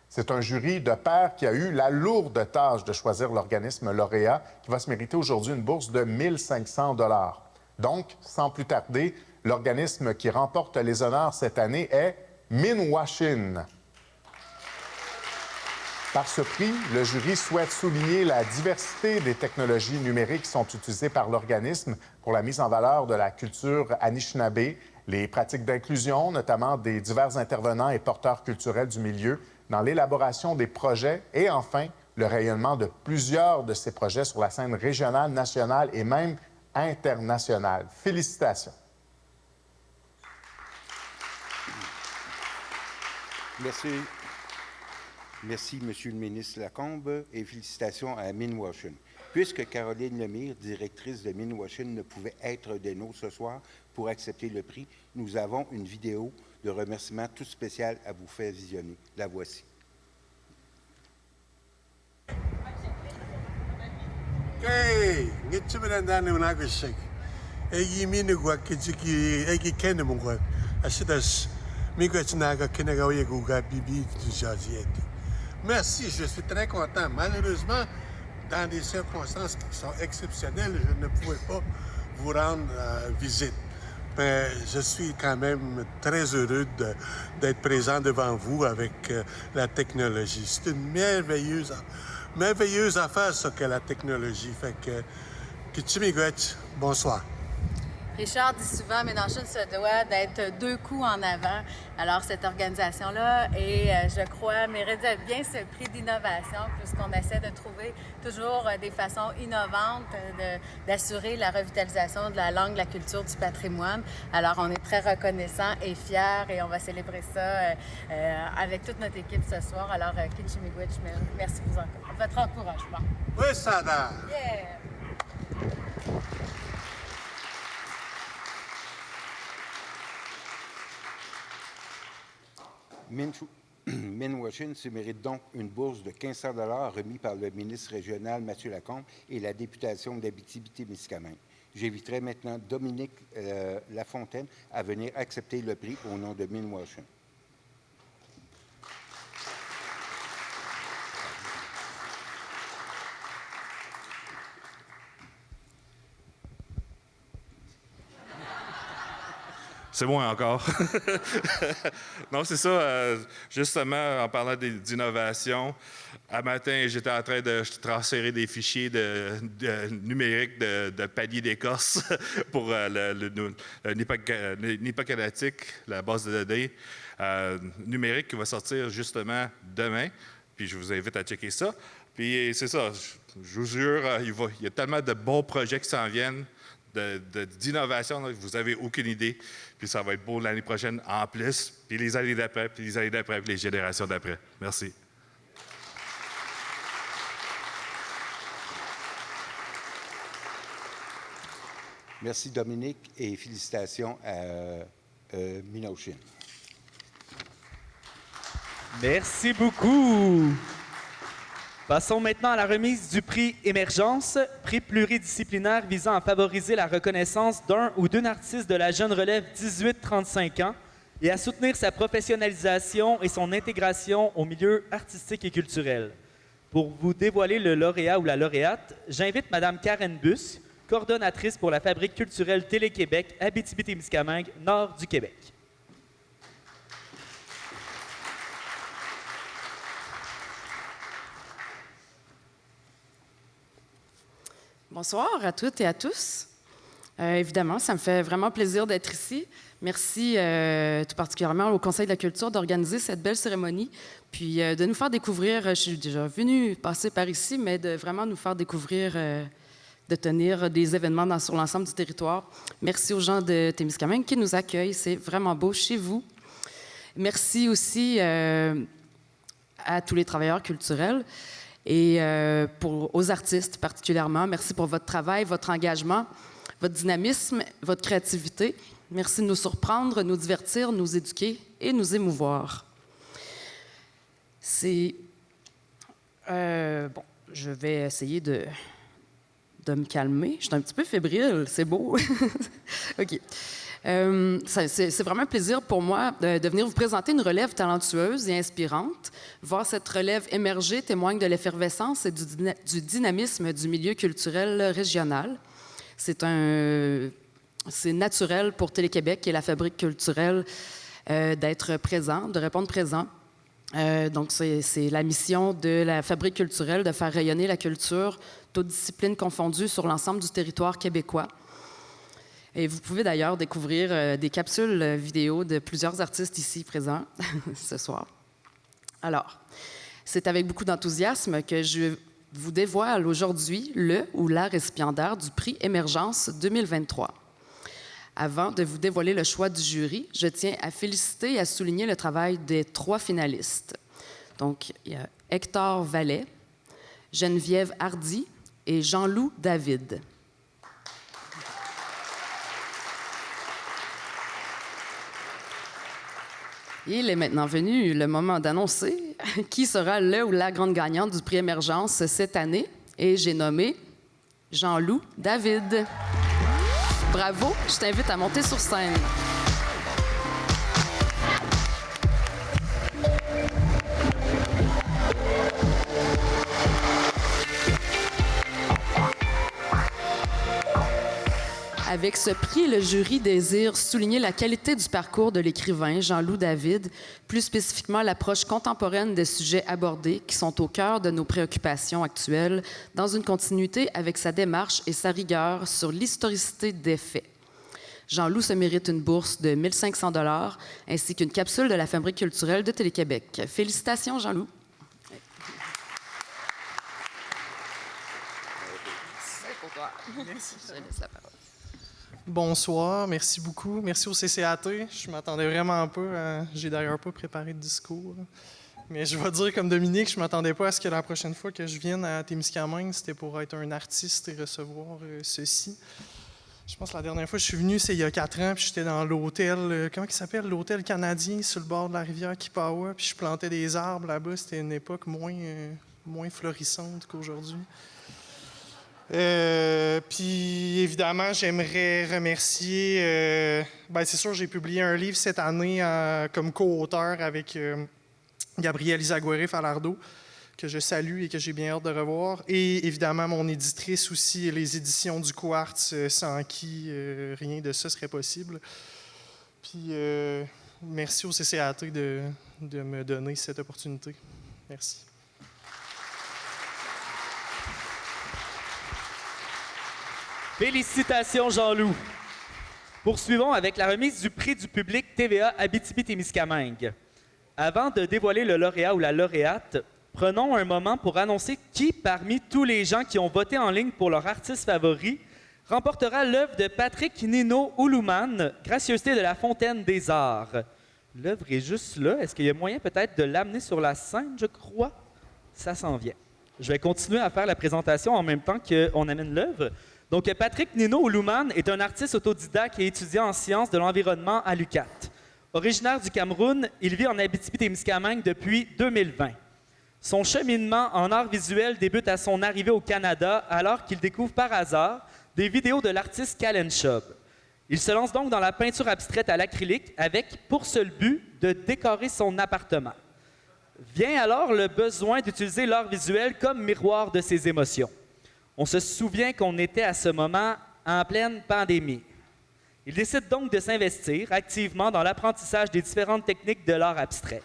C'est un jury de pairs qui a eu la lourde tâche de choisir l'organisme lauréat qui va se mériter aujourd'hui une bourse de 1 500 $. Donc, sans plus tarder, l'organisme qui remporte les honneurs cette année est Minwashin. Par ce prix, le jury souhaite souligner la diversité des technologies numériques qui sont utilisées par l'organisme pour la mise en valeur de la culture Anishinaabe, les pratiques d'inclusion, notamment des divers intervenants et porteurs culturels du milieu, dans l'élaboration des projets et enfin le rayonnement de plusieurs de ces projets sur la scène régionale, nationale et même internationale. Félicitations. Merci. Merci, Monsieur le ministre Lacombe, et félicitations à Minwashin. Puisque Caroline Lemire, directrice de Minwashin, ne pouvait être de nous ce soir pour accepter le prix, nous avons une vidéo de remerciement tout spécial à vous faire visionner. La voici. Hey, ngitsumirandane unagashik. Egi minugwa kijiki egi kende mungwa. Ashidas migwachnaga kenaga yeguga bibi tujazieti. Merci, je suis très content. Malheureusement, dans des circonstances qui sont exceptionnelles, je ne pouvais pas vous rendre visite. Mais je suis quand même très heureux d'être présent devant vous avec la technologie. C'est une merveilleuse affaire, ça, que la technologie. Fait que, Kitchimigwetch, bonsoir. Richard dit souvent, Mélenchon se doit d'être 2 coups en avant. Alors, cette organisation-là, je crois, mérite bien ce prix d'innovation puisqu'on essaie de trouver toujours des façons innovantes d'assurer la revitalisation de la langue, de la culture, du patrimoine. Alors, on est très reconnaissants et fiers et on va célébrer ça avec toute notre équipe ce soir. Alors, Kitchimigwetch, merci pour votre encouragement. Oui, Sada! Yeah! Minwashin se mérite donc une bourse de 1 500 $ remise par le ministre régional Mathieu Lacombe et la députation d'Abitibi-Témiscamingue. J'inviterai maintenant Dominique Lafontaine à venir accepter le prix au nom de Minwashin. C'est moi encore. Non, c'est ça. Justement, en parlant d'innovation, un matin, j'étais en train de transférer des fichiers numériques de paliers d'écorce pour le Nipacanatic, la base de données numérique qui va sortir justement demain. Puis je vous invite à checker ça. Puis c'est ça, je vous jure, il y a tellement de bons projets qui s'en viennent. D'innovation, vous n'avez aucune idée. Puis ça va être beau l'année prochaine en plus, puis les années d'après, puis les années d'après, puis les générations d'après. Merci. Merci Dominique et félicitations à Minochin. Merci beaucoup. Passons maintenant à la remise du prix Émergence, prix pluridisciplinaire visant à favoriser la reconnaissance d'un ou d'une artiste de la jeune relève 18-35 ans et à soutenir sa professionnalisation et son intégration au milieu artistique et culturel. Pour vous dévoiler le lauréat ou la lauréate, j'invite Mme Karen Buss, coordonnatrice pour la Fabrique culturelle Télé-Québec, Abitibi-Témiscamingue, nord du Québec. Bonsoir à toutes et à tous. Évidemment, ça me fait vraiment plaisir d'être ici. Merci tout particulièrement au Conseil de la culture d'organiser cette belle cérémonie, puis de nous faire découvrir, je suis déjà venue passer par ici, mais de vraiment nous faire découvrir, de tenir des événements sur l'ensemble du territoire. Merci aux gens de Témiscamingue qui nous accueillent, c'est vraiment beau chez vous. Merci aussi à tous les travailleurs culturels. Et aux artistes particulièrement, merci pour votre travail, votre engagement, votre dynamisme, votre créativité. Merci de nous surprendre, nous divertir, nous éduquer et nous émouvoir. C'est... bon, je vais essayer de me calmer. Je suis un petit peu fébrile, c'est beau. OK. C'est vraiment un plaisir pour moi de venir vous présenter une relève talentueuse et inspirante. Voir cette relève émerger témoigne de l'effervescence et du dynamisme du milieu culturel régional. C'est naturel pour Télé-Québec et la Fabrique culturelle d'être présent, de répondre présent. Donc, c'est la mission de la Fabrique culturelle de faire rayonner la culture, toutes disciplines confondues, sur l'ensemble du territoire québécois. Et vous pouvez d'ailleurs découvrir des capsules vidéo de plusieurs artistes ici présents ce soir. Alors, c'est avec beaucoup d'enthousiasme que je vous dévoile aujourd'hui le ou la récipiendaire du prix Émergence 2023. Avant de vous dévoiler le choix du jury, je tiens à féliciter et à souligner le travail des 3 finalistes. Donc, il y a Hector Vallet, Geneviève Hardy et Jean-Loup David. Il est maintenant venu le moment d'annoncer qui sera le ou la grande gagnante du prix Émergence cette année. Et j'ai nommé Jean-Loup David. Bravo, je t'invite à monter sur scène. Avec ce prix, le jury désire souligner la qualité du parcours de l'écrivain Jean-Loup David, plus spécifiquement l'approche contemporaine des sujets abordés qui sont au cœur de nos préoccupations actuelles, dans une continuité avec sa démarche et sa rigueur sur l'historicité des faits. Jean-Loup se mérite une bourse de 1 500 $ ainsi qu'une capsule de la Fabrique culturelle de Télé-Québec. Félicitations, Jean-Loup. C'est pour toi. Merci. Je laisse la parole. Bonsoir, merci beaucoup. Merci au CCAT. Je m'attendais vraiment pas. J'ai d'ailleurs pas préparé de discours. Mais je vais dire comme Dominique, je m'attendais pas à ce que la prochaine fois que je vienne à Témiscamingue, c'était pour être un artiste et recevoir ceci. Je pense que la dernière fois que je suis venu, c'est il y a 4 ans, puis j'étais dans l'hôtel, comment il s'appelle? L'hôtel canadien sur le bord de la rivière Kipawa, puis je plantais des arbres là-bas. C'était une époque moins florissante qu'aujourd'hui. Puis évidemment, j'aimerais remercier... c'est sûr, j'ai publié un livre cette année comme co-auteur avec Gabrielle Izaguirre-Falardeau, que je salue et que j'ai bien hâte de revoir. Et évidemment, mon éditrice aussi, les éditions du Quartz, sans qui rien de ça serait possible. Puis merci au CCAT de me donner cette opportunité. Merci. Félicitations, Jean-Loup. Poursuivons avec la remise du prix du public TVA Abitibi-Témiscamingue. Avant de dévoiler le lauréat ou la lauréate, prenons un moment pour annoncer qui, parmi tous les gens qui ont voté en ligne pour leur artiste favori, remportera l'œuvre de Patrick Nino Oulouman, Gracieuseté de la Fontaine des Arts. L'œuvre est juste là. Est-ce qu'il y a moyen peut-être de l'amener sur la scène, je crois? Ça s'en vient. Je vais continuer à faire la présentation en même temps qu'on amène l'œuvre. Donc, Patrick Nino Oulouman est un artiste autodidacte et étudiant en sciences de l'environnement à l'UQAT. Originaire du Cameroun, il vit en Abitibi-Témiscamingue depuis 2020. Son cheminement en art visuel débute à son arrivée au Canada alors qu'il découvre par hasard des vidéos de l'artiste Kalen Shob. Il se lance donc dans la peinture abstraite à l'acrylique avec pour seul but de décorer son appartement. Vient alors le besoin d'utiliser l'art visuel comme miroir de ses émotions. On se souvient qu'on était à ce moment en pleine pandémie. Il décide donc de s'investir activement dans l'apprentissage des différentes techniques de l'art abstrait.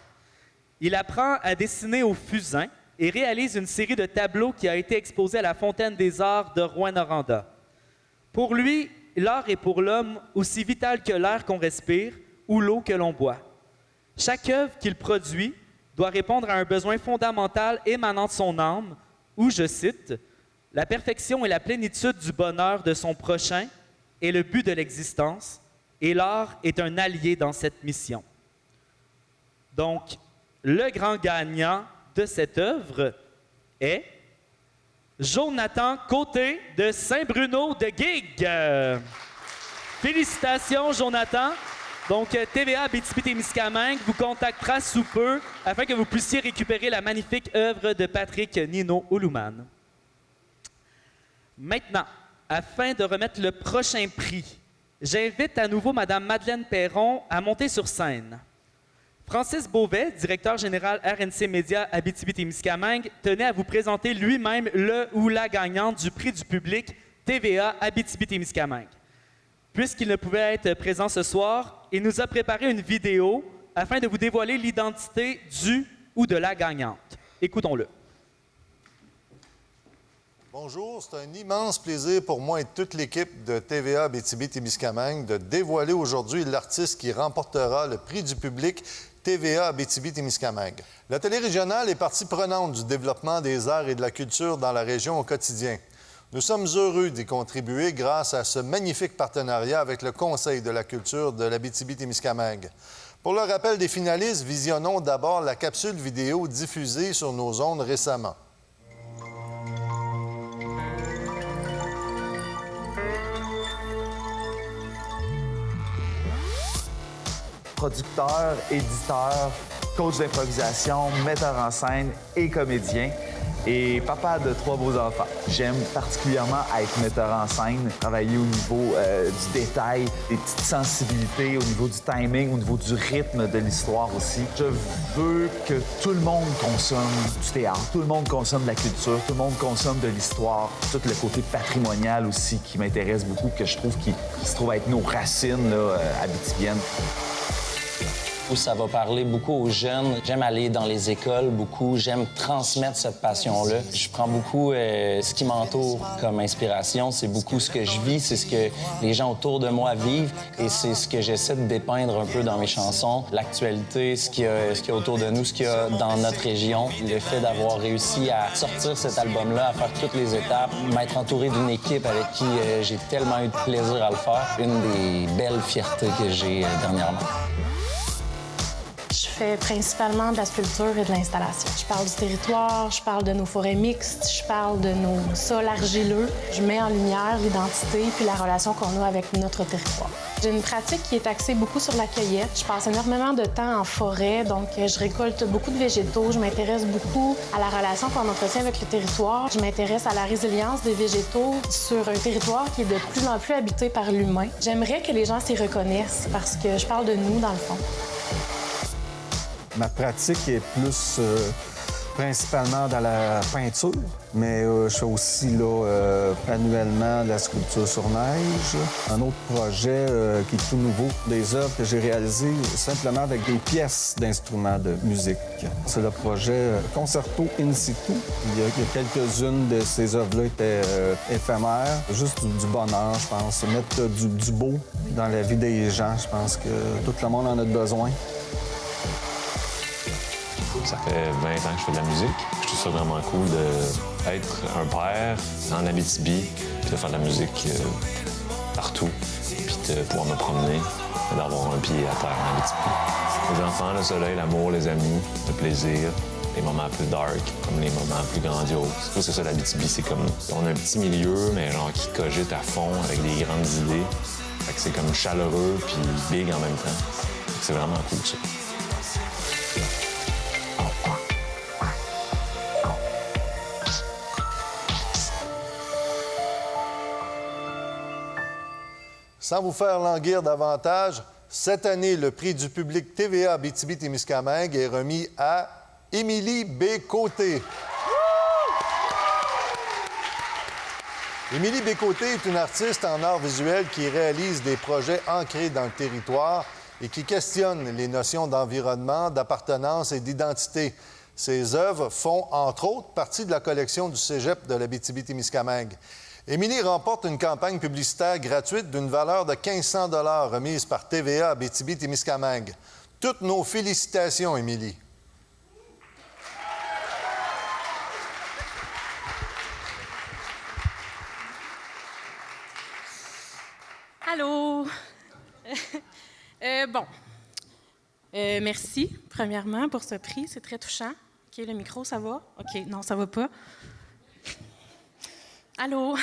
Il apprend à dessiner au fusain et réalise une série de tableaux qui a été exposée à la Fontaine des Arts de Rouyn-Noranda. Pour lui, l'art est pour l'homme aussi vital que l'air qu'on respire ou l'eau que l'on boit. Chaque œuvre qu'il produit doit répondre à un besoin fondamental émanant de son âme, où, je cite, « La perfection et la plénitude du bonheur de son prochain est le but de l'existence, et l'art est un allié dans cette mission. » Donc, le grand gagnant de cette œuvre est Jonathan Côté de Saint-Bruno de Guigues. Félicitations, Jonathan. Donc, TVA Abitibi-Témiscamingue vous contactera sous peu afin que vous puissiez récupérer la magnifique œuvre de Patrick Nino Oulouman. Maintenant, afin de remettre le prochain prix, j'invite à nouveau Mme Madeleine Perron à monter sur scène. Francis Beauvais, directeur général RNC Média Abitibi-Témiscamingue, tenait à vous présenter lui-même le ou la gagnante du prix du public TVA Abitibi-Témiscamingue. Puisqu'il ne pouvait être présent ce soir, il nous a préparé une vidéo afin de vous dévoiler l'identité du ou de la gagnante. Écoutons-le. Bonjour, c'est un immense plaisir pour moi et toute l'équipe de TVA Abitibi-Témiscamingue de dévoiler aujourd'hui l'artiste qui remportera le prix du public TVA Abitibi-Témiscamingue. La télé régionale est partie prenante du développement des arts et de la culture dans la région au quotidien. Nous sommes heureux d'y contribuer grâce à ce magnifique partenariat avec le Conseil de la culture de l'Abitibi-Témiscamingue. Pour le rappel des finalistes, visionnons d'abord la capsule vidéo diffusée sur nos ondes récemment. Producteur, éditeur, coach d'improvisation, metteur en scène et comédien. Et papa de 3 beaux enfants. J'aime particulièrement être metteur en scène, travailler au niveau du détail, des petites sensibilités, au niveau du timing, au niveau du rythme de l'histoire aussi. Je veux que tout le monde consomme du théâtre, tout le monde consomme de la culture, tout le monde consomme de l'histoire, tout le côté patrimonial aussi qui m'intéresse beaucoup, que je trouve qui se trouve être nos racines là, abitibiennes. Ça va parler beaucoup aux jeunes. J'aime aller dans les écoles beaucoup. J'aime transmettre cette passion-là. Je prends beaucoup ce qui m'entoure comme inspiration. C'est beaucoup ce que je vis, c'est ce que les gens autour de moi vivent et c'est ce que j'essaie de dépeindre un peu dans mes chansons. L'actualité, ce qu'il y a autour de nous, ce qu'il y a dans notre région. Le fait d'avoir réussi à sortir cet album-là, à faire toutes les étapes, m'être entouré d'une équipe avec qui j'ai tellement eu de plaisir à le faire. Une des belles fiertés que j'ai dernièrement. Je fais principalement de la sculpture et de l'installation. Je parle du territoire, je parle de nos forêts mixtes, je parle de nos sols argileux. Je mets en lumière l'identité puis la relation qu'on a avec notre territoire. J'ai une pratique qui est axée beaucoup sur la cueillette. Je passe énormément de temps en forêt, donc je récolte beaucoup de végétaux. Je m'intéresse beaucoup à la relation qu'on entretient avec le territoire. Je m'intéresse à la résilience des végétaux sur un territoire qui est de plus en plus habité par l'humain. J'aimerais que les gens s'y reconnaissent parce que je parle de nous, dans le fond. Ma pratique est plus principalement dans la peinture, mais je fais aussi là, annuellement de la sculpture sur neige. Un autre projet qui est tout nouveau, des œuvres que j'ai réalisées simplement avec des pièces d'instruments de musique. C'est le projet Concerto in situ. Il y a quelques-unes de ces œuvres-là étaient éphémères. Juste du bonheur, je pense. Mettre du beau dans la vie des gens, je pense que tout le monde en a besoin. Ça fait 20 ans que je fais de la musique. Je trouve ça vraiment cool d'être un père en Abitibi, puis de faire de la musique partout, puis de pouvoir me promener, d'avoir un pied à terre en Abitibi. Les enfants, le soleil, l'amour, les amis, le plaisir, les moments plus dark, comme les moments plus grandioses. Je trouve que c'est ça, l'Abitibi, c'est comme... On a un petit milieu, mais genre qui cogite à fond avec des grandes idées. Fait que c'est comme chaleureux puis big en même temps. C'est vraiment cool, ça. Sans vous faire languir davantage, cette année, le prix du public TVA Abitibi-Témiscamingue est remis à Émilie Bécoté. Émilie Bécoté est une artiste en art visuel qui réalise des projets ancrés dans le territoire et qui questionne les notions d'environnement, d'appartenance et d'identité. Ses œuvres font, entre autres, partie de la collection du Cégep de l'Abitibi-Témiscamingue. Émilie remporte une campagne publicitaire gratuite d'une valeur de 1500 $ remise par TVA Abitibi-Témiscamingue. Toutes nos félicitations, Émilie. Allô? Merci, premièrement, pour ce prix. C'est très touchant. OK, le micro, ça va? OK, non, ça va pas. Allô?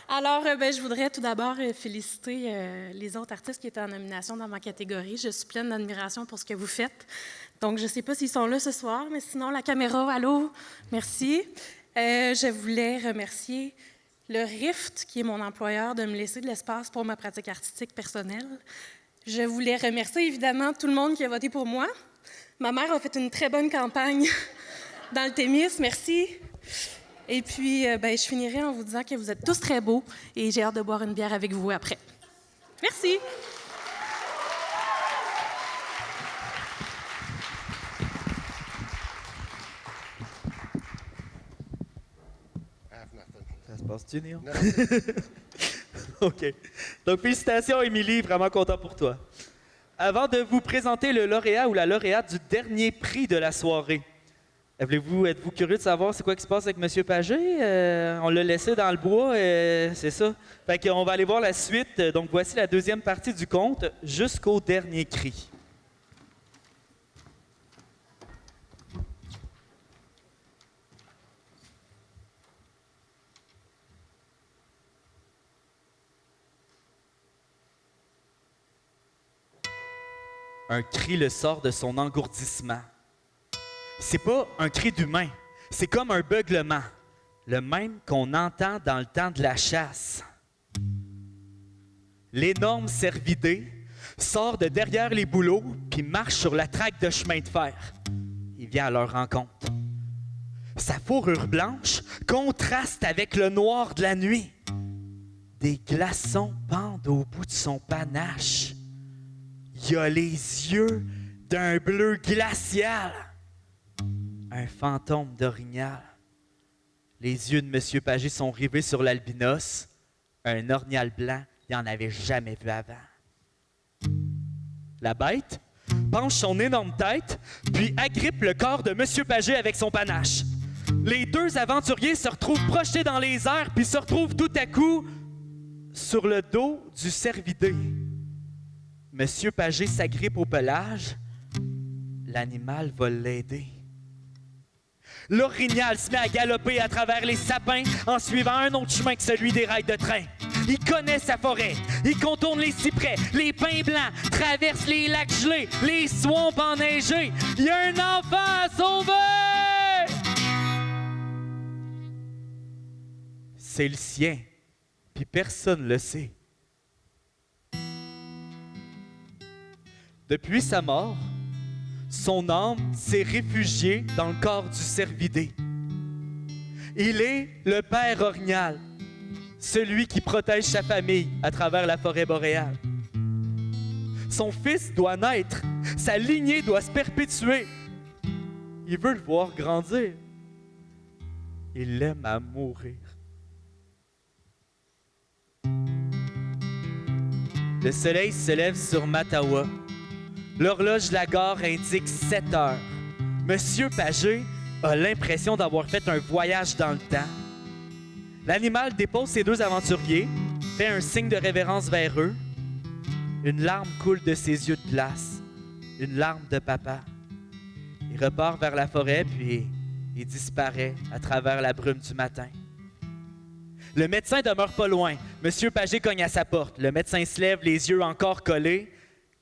Alors, je voudrais tout d'abord féliciter les autres artistes qui étaient en nomination dans ma catégorie. Je suis pleine d'admiration pour ce que vous faites. Donc, je ne sais pas s'ils sont là ce soir, mais sinon, la caméra, allô? Merci. Je voulais remercier le Rift, qui est mon employeur, de me laisser de l'espace pour ma pratique artistique personnelle. Je voulais remercier évidemment tout le monde qui a voté pour moi. Ma mère a fait une très bonne campagne dans le Témis, merci. Et puis, je finirai en vous disant que vous êtes tous très beaux et j'ai hâte de boire une bière avec vous après. Merci. Ça se passe-tu, Néo? OK. Donc, félicitations, Émilie. Vraiment content pour toi. Avant de vous présenter le lauréat ou la lauréate du dernier prix de la soirée, êtes-vous curieux de savoir c'est quoi qui se passe avec M. Pagé? On l'a laissé dans le bois, c'est ça. Fait qu'on va aller voir la suite. Donc, voici la deuxième partie du conte, jusqu'au dernier cri. Un cri le sort de son engourdissement. C'est pas un cri d'humain, c'est comme un beuglement, le même qu'on entend dans le temps de la chasse. L'énorme cervidé sort de derrière les bouleaux puis marche sur la traque de chemin de fer. Il vient à leur rencontre. Sa fourrure blanche contraste avec le noir de la nuit. Des glaçons pendent au bout de son panache. Il a les yeux d'un bleu glacial. Un fantôme d'orignal. Les yeux de M. Pagé sont rivés sur l'albinos. Un orignal blanc, il n'en avait jamais vu avant. La bête penche son énorme tête, puis agrippe le corps de M. Pagé avec son panache. Les deux aventuriers se retrouvent projetés dans les airs, puis se retrouvent tout à coup sur le dos du cervidé. M. Pagé s'agrippe au pelage. L'animal va l'aider. L'orignal se met à galoper à travers les sapins en suivant un autre chemin que celui des rails de train. Il connaît sa forêt, il contourne les cyprès, les pins blancs, traverse les lacs gelés, les swamps enneigés. Il y a un enfant à sauver! C'est le sien, puis personne le sait. Depuis sa mort, son âme s'est réfugiée dans le corps du cervidé. Il est le Père Orignal, celui qui protège sa famille à travers la forêt boréale. Son fils doit naître, sa lignée doit se perpétuer. Il veut le voir grandir. Il l'aime à mourir. Le soleil se lève sur Matawa. L'horloge de la gare indique 7 heures. Monsieur Pagé a l'impression d'avoir fait un voyage dans le temps. L'animal dépose ses 2 aventuriers, fait un signe de révérence vers eux. Une larme coule de ses yeux de glace, une larme de papa. Il repart vers la forêt, puis il disparaît à travers la brume du matin. Le médecin demeure pas loin. Monsieur Pagé cogne à sa porte. Le médecin se lève, les yeux encore collés.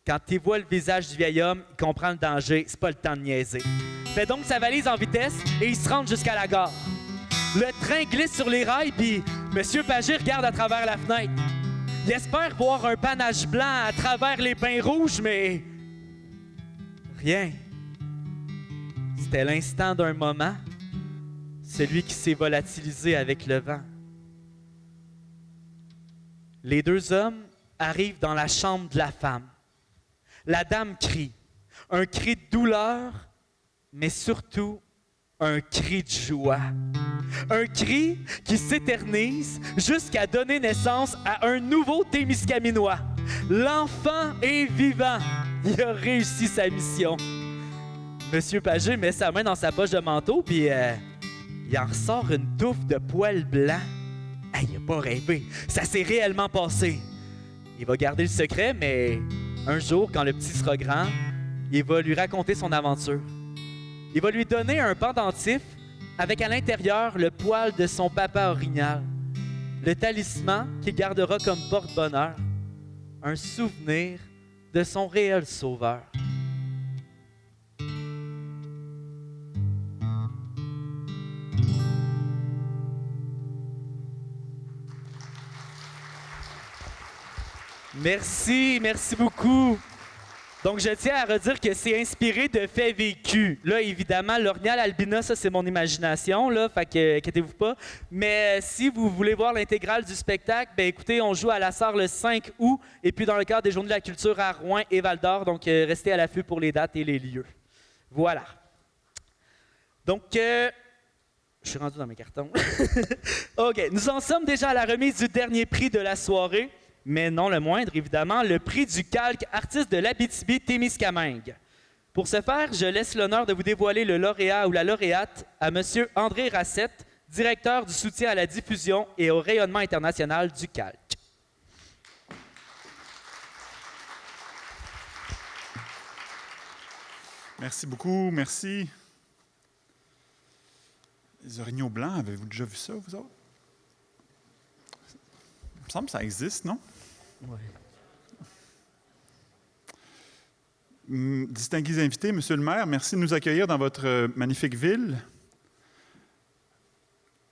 Quand il voit le visage du vieil homme, il comprend le danger. C'est pas le temps de niaiser. Il fait donc sa valise en vitesse et il se rend jusqu'à la gare. Le train glisse sur les rails, puis Monsieur Pagé regarde à travers la fenêtre. Il espère voir un panache blanc à travers les pins rouges, mais rien. C'était l'instant d'un moment, celui qui s'est volatilisé avec le vent. Les 2 hommes arrivent dans la chambre de la femme. La dame crie, un cri de douleur, mais surtout un cri de joie. Un cri qui s'éternise jusqu'à donner naissance à un nouveau Témiscaminois. L'enfant est vivant. Il a réussi sa mission. Monsieur Pagé met sa main dans sa poche de manteau, puis il en ressort une touffe de poils blancs. Hey, il n'a pas rêvé. Ça s'est réellement passé. Il va garder le secret, mais un jour, quand le petit sera grand, il va lui raconter son aventure. Il va lui donner un pendentif avec à l'intérieur le poil de son papa orignal, le talisman qu'il gardera comme porte-bonheur, un souvenir de son réel sauveur. Merci beaucoup. Donc, je tiens à redire que c'est inspiré de faits vécus. Là, évidemment, l'orignal albina, ça, c'est mon imagination, là, fait que, inquiétez-vous pas. Mais si vous voulez voir l'intégrale du spectacle, ben écoutez, on joue à la Sarre le 5 août, et puis dans le cadre des Journées de la culture à Rouen et Val-d'Or, donc restez à l'affût pour les dates et les lieux. Voilà. Donc, je suis rendu dans mes cartons. OK, nous en sommes déjà à la remise du dernier prix de la soirée. Mais non le moindre, évidemment, le prix du calque artiste de l'Abitibi-Témiscamingue. Pour ce faire, je laisse l'honneur de vous dévoiler le lauréat ou la lauréate à M. André Rassette, directeur du soutien à la diffusion et au rayonnement international du calque. Merci beaucoup, merci. Les orignaux blancs, avez-vous déjà vu ça, vous autres? Il me semble que ça existe, non? Oui. Distingués invités, Monsieur le maire, merci de nous accueillir dans votre magnifique ville.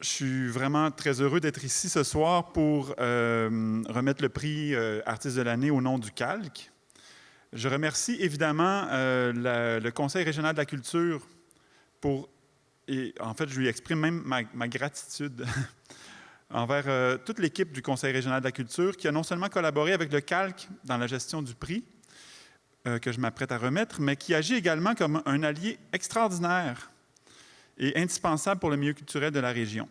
Je suis vraiment très heureux d'être ici ce soir pour remettre le prix Artiste de l'année au nom du calque. Je remercie évidemment le Conseil régional de la culture et en fait, je lui exprime même ma gratitude envers toute l'équipe du Conseil régional de la culture qui a non seulement collaboré avec le calque dans la gestion du prix que je m'apprête à remettre, mais qui agit également comme un allié extraordinaire et indispensable pour le milieu culturel de la région.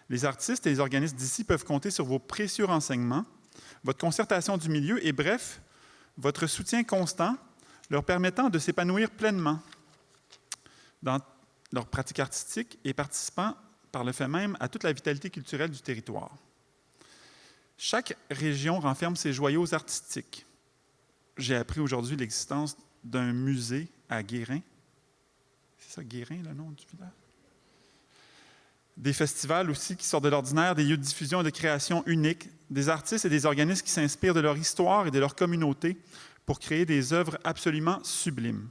Les artistes et les organismes d'ici peuvent compter sur vos précieux renseignements, votre concertation du milieu et bref, votre soutien constant leur permettant de s'épanouir pleinement dans leur pratique artistique et participant par le fait même à toute la vitalité culturelle du territoire. Chaque région renferme ses joyaux artistiques. J'ai appris aujourd'hui l'existence d'un musée à Guérin. C'est ça, Guérin, le nom du village? Des festivals aussi qui sortent de l'ordinaire, des lieux de diffusion et de création uniques, des artistes et des organismes qui s'inspirent de leur histoire et de leur communauté pour créer des œuvres absolument sublimes.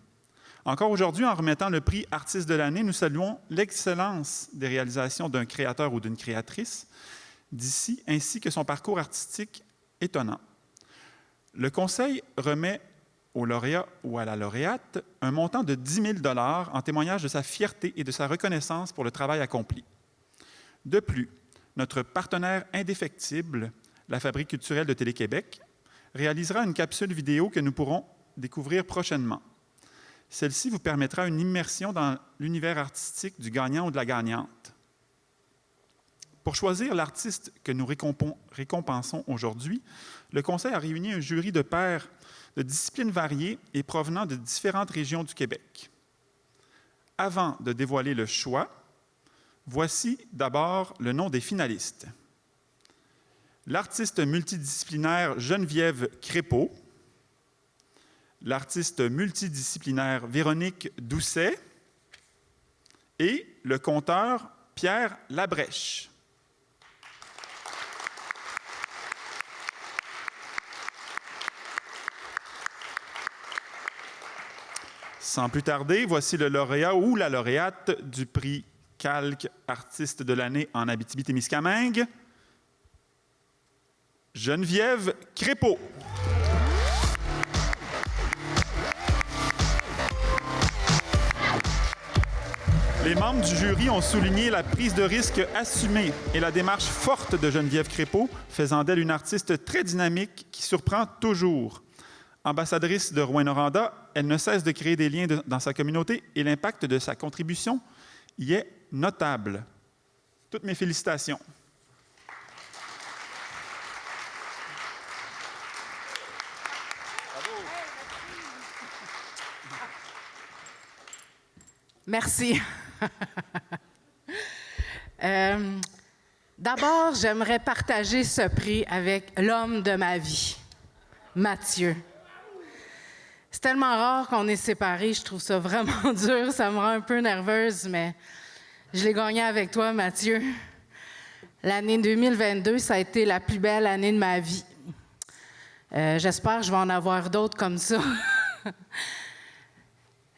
Encore aujourd'hui, en remettant le prix Artiste de l'année, nous saluons l'excellence des réalisations d'un créateur ou d'une créatrice d'ici, ainsi que son parcours artistique étonnant. Le Conseil remet au lauréat ou à la lauréate un montant de 10 000 $ en témoignage de sa fierté et de sa reconnaissance pour le travail accompli. De plus, notre partenaire indéfectible, la Fabrique culturelle de Télé-Québec, réalisera une capsule vidéo que nous pourrons découvrir prochainement. Celle-ci vous permettra une immersion dans l'univers artistique du gagnant ou de la gagnante. Pour choisir l'artiste que nous récompensons aujourd'hui, le Conseil a réuni un jury de pairs de disciplines variées et provenant de différentes régions du Québec. Avant de dévoiler le choix, voici d'abord le nom des finalistes. L'artiste multidisciplinaire Geneviève Crépeau, l'artiste multidisciplinaire Véronique Doucet et le conteur Pierre Labrèche. Sans plus tarder, voici le lauréat ou la lauréate du prix Calque Artiste de l'année en Abitibi-Témiscamingue, Geneviève Crépeau. Les membres du jury ont souligné la prise de risque assumée et la démarche forte de Geneviève Crépeau, faisant d'elle une artiste très dynamique qui surprend toujours. Ambassadrice de Rouyn-Noranda, elle ne cesse de créer des liens dans sa communauté et l'impact de sa contribution y est notable. Toutes mes félicitations. Merci. D'abord, j'aimerais partager ce prix avec l'homme de ma vie, Mathieu. C'est tellement rare qu'on est séparés, je trouve ça vraiment dur, ça me rend un peu nerveuse, mais je l'ai gagné avec toi, Mathieu. L'année 2022, ça a été la plus belle année de ma vie. J'espère que je vais en avoir d'autres comme ça.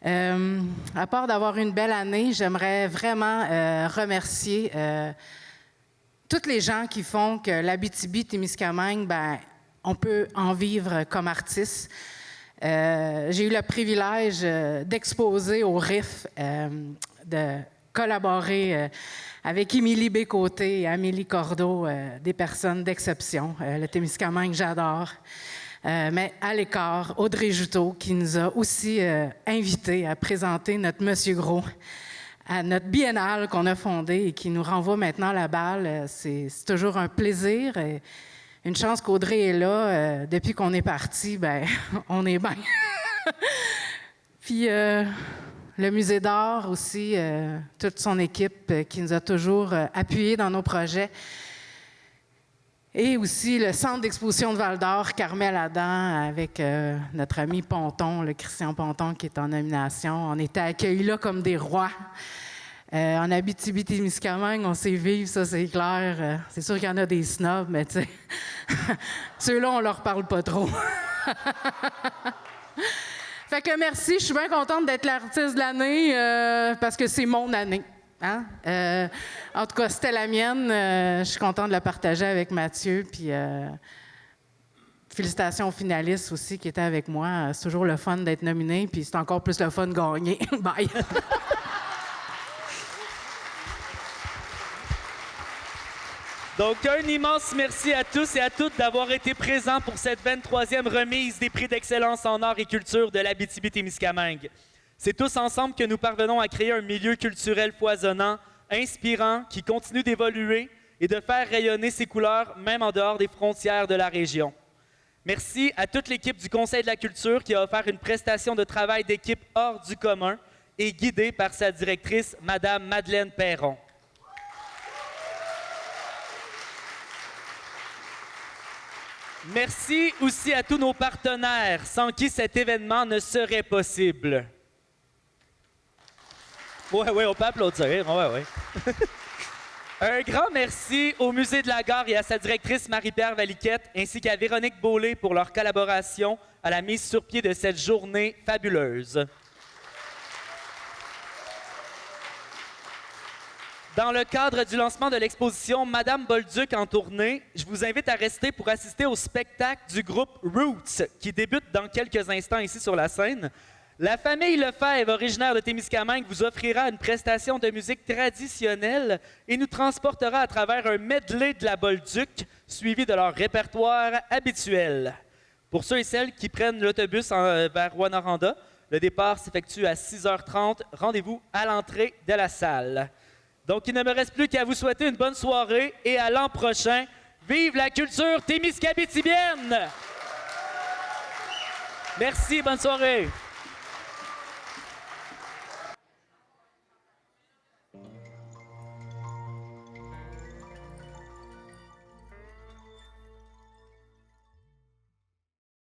À part d'avoir une belle année, j'aimerais vraiment remercier toutes les gens qui font que l'Abitibi-Témiscamingue, on peut en vivre comme artiste. J'ai eu le privilège d'exposer au RIF, de collaborer avec Émilie Bécoté et Amélie Cordeau, des personnes d'exception. Le Témiscamingue, j'adore. Mais à l'écart, Audrey Juteau, qui nous a aussi invités à présenter notre Monsieur Gros à notre biennale qu'on a fondée et qui nous renvoie maintenant la balle. C'est toujours un plaisir. Et une chance qu'Audrey est là. Depuis qu'on est parti, on est bien. Puis le Musée d'art aussi, toute son équipe qui nous a toujours appuyés dans nos projets. Et aussi le Centre d'exposition de Val-d'Or, Carmel Adam, avec notre ami Ponton, le Christian Ponton, qui est en nomination. On était accueillis là comme des rois. En Abitibi-Témiscamingue, on sait vivre, ça c'est clair. C'est sûr qu'il y en a des snobs, mais tu sais, ceux-là, on leur parle pas trop. Fait que merci, je suis bien contente d'être l'artiste de l'année parce que c'est mon année. Hein? En tout cas, c'était la mienne. Je suis contente de la partager avec Mathieu. Puis félicitations aux finalistes aussi qui étaient avec moi. C'est toujours le fun d'être nominé, puis c'est encore plus le fun de gagner. Bye! Donc, un immense merci à tous et à toutes d'avoir été présents pour cette 23e remise des prix d'excellence en art et culture de l'Abitibi-Témiscamingue. C'est tous ensemble que nous parvenons à créer un milieu culturel foisonnant, inspirant, qui continue d'évoluer et de faire rayonner ses couleurs, même en dehors des frontières de la région. Merci à toute l'équipe du Conseil de la culture qui a offert une prestation de travail d'équipe hors du commun et guidée par sa directrice, Mme Madeleine Perron. Merci aussi à tous nos partenaires, sans qui cet événement ne serait possible. Oui, on peut applaudir. Ouais. Un grand merci au Musée de la Gare et à sa directrice Marie-Pierre Valiquette, ainsi qu'à Véronique Beaulé pour leur collaboration à la mise sur pied de cette journée fabuleuse. Dans le cadre du lancement de l'exposition Madame Bolduc en tournée, je vous invite à rester pour assister au spectacle du groupe Roots, qui débute dans quelques instants ici sur la scène. La famille Lefebvre, originaire de Témiscamingue, vous offrira une prestation de musique traditionnelle et nous transportera à travers un medley de la Bolduc, suivi de leur répertoire habituel. Pour ceux et celles qui prennent l'autobus vers Rwanda, le départ s'effectue à 6h30. Rendez-vous à l'entrée de la salle. Donc, il ne me reste plus qu'à vous souhaiter une bonne soirée et à l'an prochain. Vive la culture témiscabitibienne! Merci, bonne soirée!